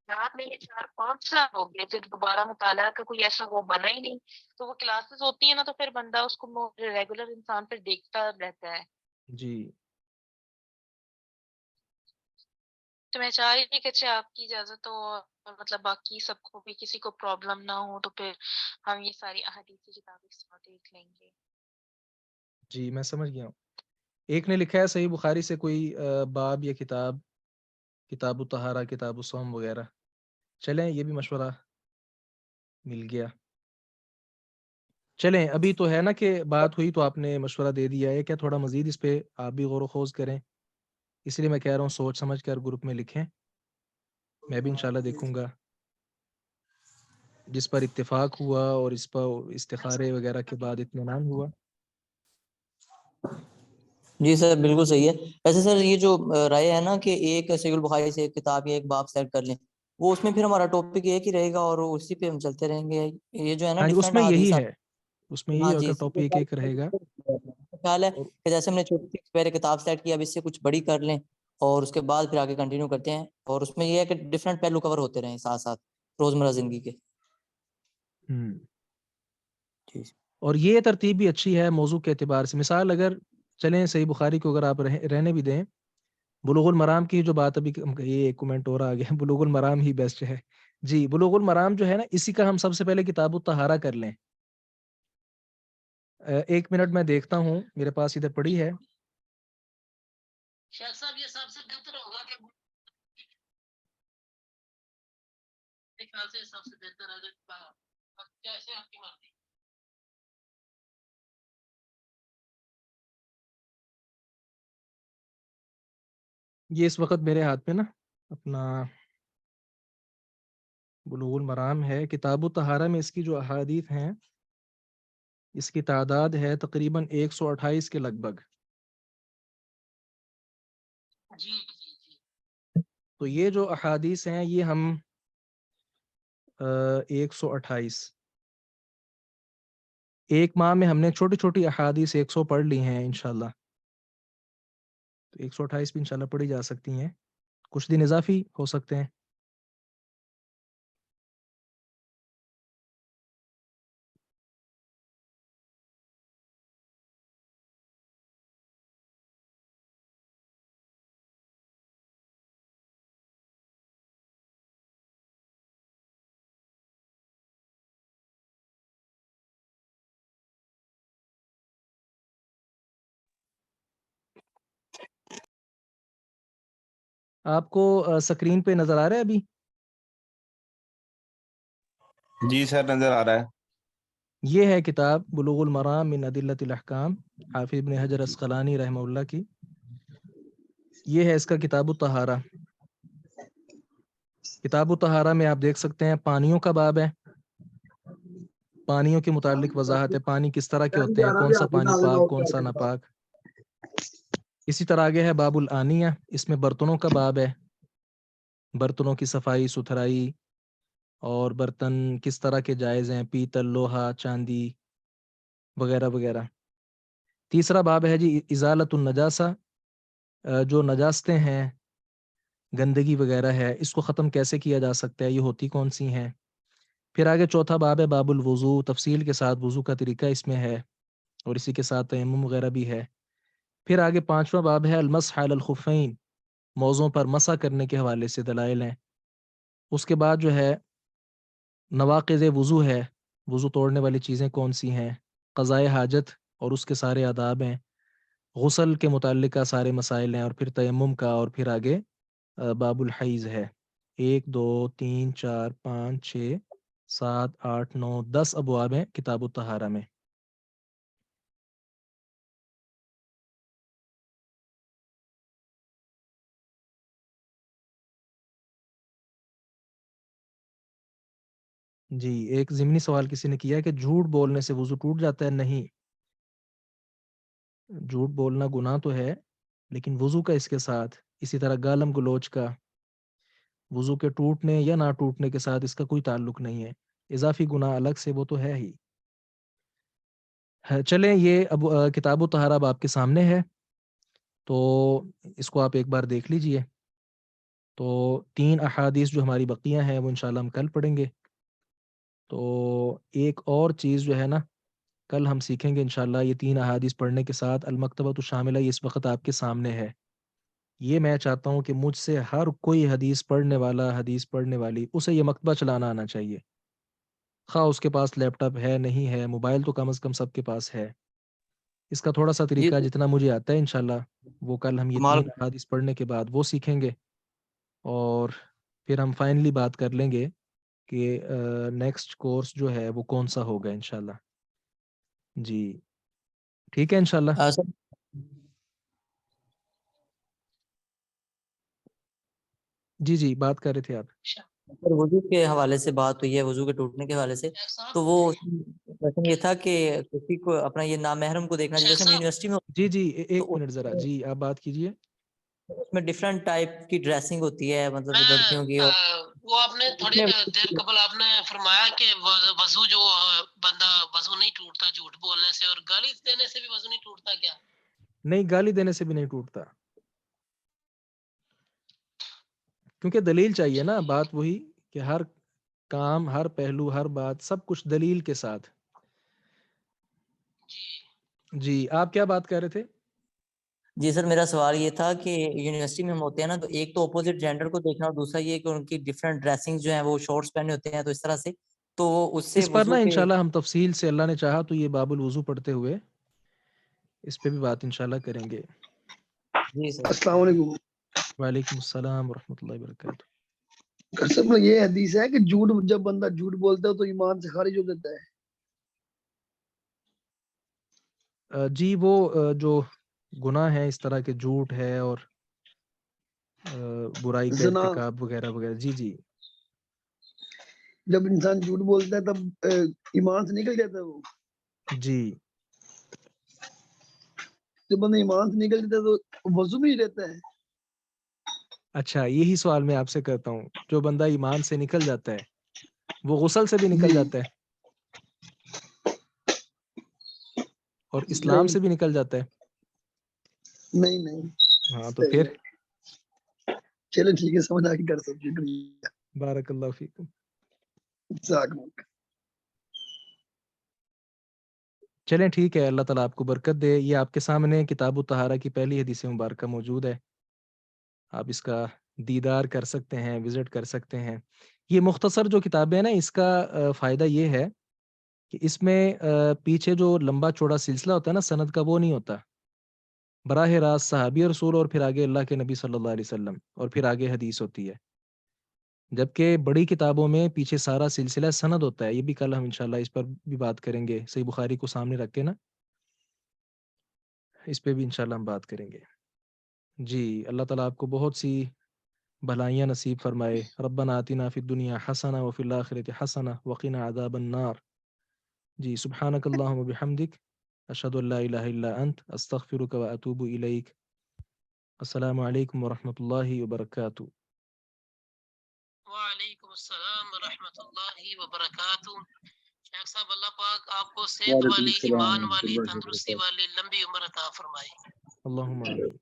رات میں یہ 4-5 سال ہو گئے، پھر دوبارہ مطالعہ کا کوئی ایسا وہ بنا ہی نہیں، تو وہ کلاسز ہوتی ہیں نا، تو پھر بندہ اس کو ریگولر انسان پھر دیکھتا رہتا ہے، جی تو میں چاہ رہی تھی کہ اچھا آپ کی اجازت ہو، اور مطلب باقی سب کو بھی کسی کو پرابلم نہ ہو، تو پھر ہم یہ ساری احادیث کی کتابیں اس وقت دیکھ لیں گے۔ جی میں سمجھ گیا ہوں۔ ایک نے لکھا ہے صحیح بخاری سے کوئی باب یا کتاب، کتاب الطہارہ، کتاب الصوم وغیرہ، چلیں یہ بھی مشورہ مل گیا۔ چلیں ابھی تو ہے نا کہ بات ہوئی تو آپ نے مشورہ دے دیا ہے، کیا تھوڑا مزید اس پہ آپ بھی غور و خوض کریں؟ اس لیے میں کہہ رہا ہوں سوچ سمجھ کر گروپ میں لکھیں، میں بھی انشاءاللہ دیکھوں گا۔ جس پر اتفاق ہوا اور اس پر استخارے وغیرہ کے بعد اطمینان ہوا۔ جی سر بالکل صحیح ہے۔ ویسے سر یہ جو رائے ہے نا کہ ایک صحیح البخاری سے ایک کتاب یا ایک باب سیٹ کر لیں، وہ اس میں پھر ہمارا ٹاپک ایک ہی رہے گا اور اسی پہ ہم چلتے رہیں گے، یہ جو ہے نا ہاں جی اس ڈفرینٹ میں احادیث۔ یہی ہے، اس میں یہی ہاں ہوگا، جی ٹاپک ایک رہے گا۔ خیال ہے اور کہ جیسے ہم نے چھوٹی سی پہلے کتاب سیٹ کی، اب اس سے کچھ بڑی کر لیں اور اس کے بعد پھر آگے کنٹینیو کرتے ہیں، اور اس میں یہ ہے کہ ڈفرینٹ پہلو کور ہوتے رہیں ساتھ ساتھ، روزمرہ زندگی کے. جی اور یہ ترتیب بھی اچھی ہے موضوع کے اعتبار سے. مثال اگر چلیں صحیح بخاری کو اگر آپ رہنے بھی دیں، بلوغ المرام کی جو بات ابھی یہ ایک کومنٹ اور آ گیا، بلوغ المرام ہی بیسٹ ہے. جی بلوغ المرام جو ہے نا، اسی کا ہم سب سے پہلے کتاب الطہارہ کر لیں. 1 منٹ میں دیکھتا ہوں، میرے پاس ادھر پڑی ہے. شیخ صاحب یہ سب سے بہتر ہوگا کہ ایک خیال سے سب سے بہتر ہے جیسے آپ کی مرضی. یہ اس وقت میرے ہاتھ میں نا اپنا بلوغ المرام ہے. کتاب الطہارہ میں اس کی جو احادیث ہیں، اس کی تعداد ہے تقریباً 128 کے لگ بھگ. جی جی جی. تو یہ جو احادیث ہیں یہ ہم 128 ایک ماہ میں ہم نے چھوٹی چھوٹی احادیث 100 پڑھ لی ہیں انشاءاللہ. تو 128 بھی انشاءاللہ پڑھی جا سکتی ہیں، کچھ دن اضافی ہو سکتے ہیں. آپ کو سکرین پہ نظر آ رہا ہے ابھی؟ جی سر نظر آ رہا ہے. یہ ہے کتاب بلوغ المرام من ادلۃ الاحکام، حافظ ابن حجر عسقلانی رحمہ اللہ کی. یہ ہے اس کا کتاب الطہارہ. کتاب الطہارہ میں آپ دیکھ سکتے ہیں پانیوں کا باب ہے، پانیوں کے متعلق وضاحت ہے، پانی کس طرح کے ہوتے ہیں، کون سا پانی پاک کون سا ناپاک. اسی طرح آگے ہے باب الآنیہ، اس میں برتنوں کا باب ہے، برتنوں کی صفائی ستھرائی اور برتن کس طرح کے جائز ہیں، پیتل، لوہا، چاندی وغیرہ وغیرہ. تیسرا باب ہے جی ازالت النجاسہ، جو نجاستیں ہیں، گندگی وغیرہ ہے، اس کو ختم کیسے کیا جا سکتا ہے، یہ ہوتی کون سی ہیں. پھر آگے چوتھا باب ہے باب الوضو، تفصیل کے ساتھ وضو کا طریقہ اس میں ہے اور اسی کے ساتھ تیمم وغیرہ بھی ہے. پھر آگے پانچواں باب ہے المسح علی الخفین، موزوں پر مسح کرنے کے حوالے سے دلائل ہیں. اس کے بعد جو ہے نواقض وضو ہے، وضو توڑنے والی چیزیں کون سی ہیں، قضاء حاجت اور اس کے سارے آداب ہیں، غسل کے متعلقہ سارے مسائل ہیں، اور پھر تیمم کا، اور پھر آگے باب الحیض ہے. 1 2 3 4 5 6 7 8 9 10 ابواب ہیں کتاب الطہارہ میں. جی ایک ضمنی سوال کسی نے کیا کہ جھوٹ بولنے سے وضو ٹوٹ جاتا ہے. نہیں، جھوٹ بولنا گناہ تو ہے، لیکن وضو کا اس کے ساتھ، اسی طرح گالم گلوچ کا وضو کے ٹوٹنے یا نہ ٹوٹنے کے ساتھ اس کا کوئی تعلق نہیں ہے. اضافی گناہ الگ سے وہ تو ہے ہی. چلیں یہ اب کتاب الطہارہ اب آپ کے سامنے ہے، تو اس کو آپ ایک بار دیکھ لیجئے. تو 3 احادیث جو ہماری بقیہ ہیں وہ انشاءاللہ ہم کل پڑھیں گے. تو ایک اور چیز جو ہے نا کل ہم سیکھیں گے انشاءاللہ، یہ 3 احادیث پڑھنے کے ساتھ المکتبۃ الشاملہ یہ اس وقت آپ کے سامنے ہے. یہ میں چاہتا ہوں کہ مجھ سے ہر کوئی حدیث پڑھنے والا، حدیث پڑھنے والی، اسے یہ مکتبہ چلانا آنا چاہیے. خواہ اس کے پاس لیپ ٹاپ ہے نہیں ہے، موبائل تو کم از کم سب کے پاس ہے. اس کا تھوڑا سا جی طریقہ جتنا مجھے آتا ہے انشاءاللہ وہ کل ہم یہ کمال. 3 احادیث پڑھنے کے بعد وہ سیکھیں گے، اور پھر ہم فائنلی بات کر لیں گے کہ نیکسٹ کورس جو ہے وہ کون سا ہوگا انشاءاللہ. جی ٹھیک ہے انشاءاللہ. سر جی بات کر رہے تھے آپ. سر وضو کے حوالے سے بات ہوئی ہے، وضو کے ٹوٹنے کے حوالے سے، تو وہ کوشچن یہ تھا کہ کسی کو اپنا یہ نامحرم کو دیکھنا چاہیے. جیسے ہم یونیورسٹی میں ہوتے جی ہیں ایک تو منٹ ذرا، جی آپ بات کیجئے. اس میں ڈفرینٹ ٹائپ کی ڈریسنگ ہوتی ہے، مطلب لڑکیوں کی، اور وہ آپ نے تھوڑی دیر قبل آپ نے فرمایا کہ وضو جو بندہ وضو نہیں ٹوٹتا جھوٹ بولنے سے، اور گالی دینے سے بھی وضو نہیں ٹوٹتا کیا؟ نہیں، گالی دینے سے بھی نہیں ٹوٹتا، کیونکہ دلیل چاہیے نا. بات وہی کہ ہر کام، ہر پہلو، ہر بات، سب کچھ دلیل کے ساتھ. جی آپ کیا بات کر رہے تھے؟ جی سر میرا سوال یہ تھا کہ یونیورسٹی میں ہم ہوتے ہیں نا، تو ایک تو اپوزٹ جینڈر کو دیکھنا اور دوسرا یہ کہ ان کی ڈفرینٹ ڈریسنگ جو ہیں وہ شارٹس پہنے ہوتے ہیں، تو اس طرح سے تو اس سے اس پر نا وضو پہ. انشاءاللہ ہم تفصیل سے اللہ نے چاہا تو یہ باب الوضو پڑھتے ہوئے اس پہ بھی بات انشاءاللہ کریں گے. جی سر. السلام علیکم. وعلیکم السلام ورحمۃ اللہ وبرکاتہ. قسم میں یہ حدیث ہے کہ جھوٹ، جب بندہ جھوٹ بولتا ہے تو ایمان سے خارج ہو جاتا ہے. جی وہ جو گناہ ہے اس طرح کے، جھوٹ ہے اور برائی کا زنا، ارتکاب وغیرہ وغیرہ. جی جی جب انسان جھوٹ بولتا ہے تب ایمان سے نکل جاتا ہے وہ. جی جب بندہ ایمان سے نکل جاتا ہے تو وضو بھی رہتا ہے. اچھا، یہی سوال میں آپ سے کرتا ہوں. جو بندہ ایمان سے نکل جاتا ہے وہ غسل سے بھی نکل جی جاتا ہے اور اسلام نہیں سے بھی نکل جاتا ہے. نہیں نہیں ہاں تو صحیح پھر ہے. چلو ٹھیک ہے، سمجھ آ کے کر سکتے. شکریہ. بارک اللہ فیکم. جزاک اللہ. چلیں ٹھیک ہے، اللہ تعالیٰ آپ کو برکت دے. یہ آپ کے سامنے کتاب الطہارہ کی پہلی حدیث مبارکہ موجود ہے، آپ اس کا دیدار کر سکتے ہیں، وزٹ کر سکتے ہیں. یہ مختصر جو کتابیں ہیں نا، اس کا فائدہ یہ ہے کہ اس میں پیچھے جو لمبا چوڑا سلسلہ ہوتا ہے نا سند کا، وہ نہیں ہوتا. براہ راست صحابی رسول اور پھر آگے اللہ کے نبی صلی اللہ علیہ وسلم اور پھر آگے حدیث ہوتی ہے. جبکہ بڑی کتابوں میں پیچھے سارا سلسلہ سند ہوتا ہے. یہ بھی کل ہم انشاءاللہ اس پر بھی بات کریں گے، صحیح بخاری کو سامنے رکھ کے نا، اس پہ بھی انشاءاللہ ہم بات کریں گے. جی اللہ تعالیٰ آپ کو بہت سی بھلائیاں نصیب فرمائے. ربنا آتنا فی الدنیا حسنہ وفی الآخرۃ حسنہ وقنا عذاب النار. جی سبحانک اللہم وبحمدک، اشہد ان لا الہ الا انت، استغفرک واتوب الیک. السلام علیکم ورحمۃ اللہ وبرکاتہ. وعلیکم السلام ورحمۃ اللہ وبرکاتہ. شیخ صاحب اللہ پاک آپ کو صحت والی، ایمان والی، تندرستی والی لمبی عمر عطا فرمائے. اللہم آمین.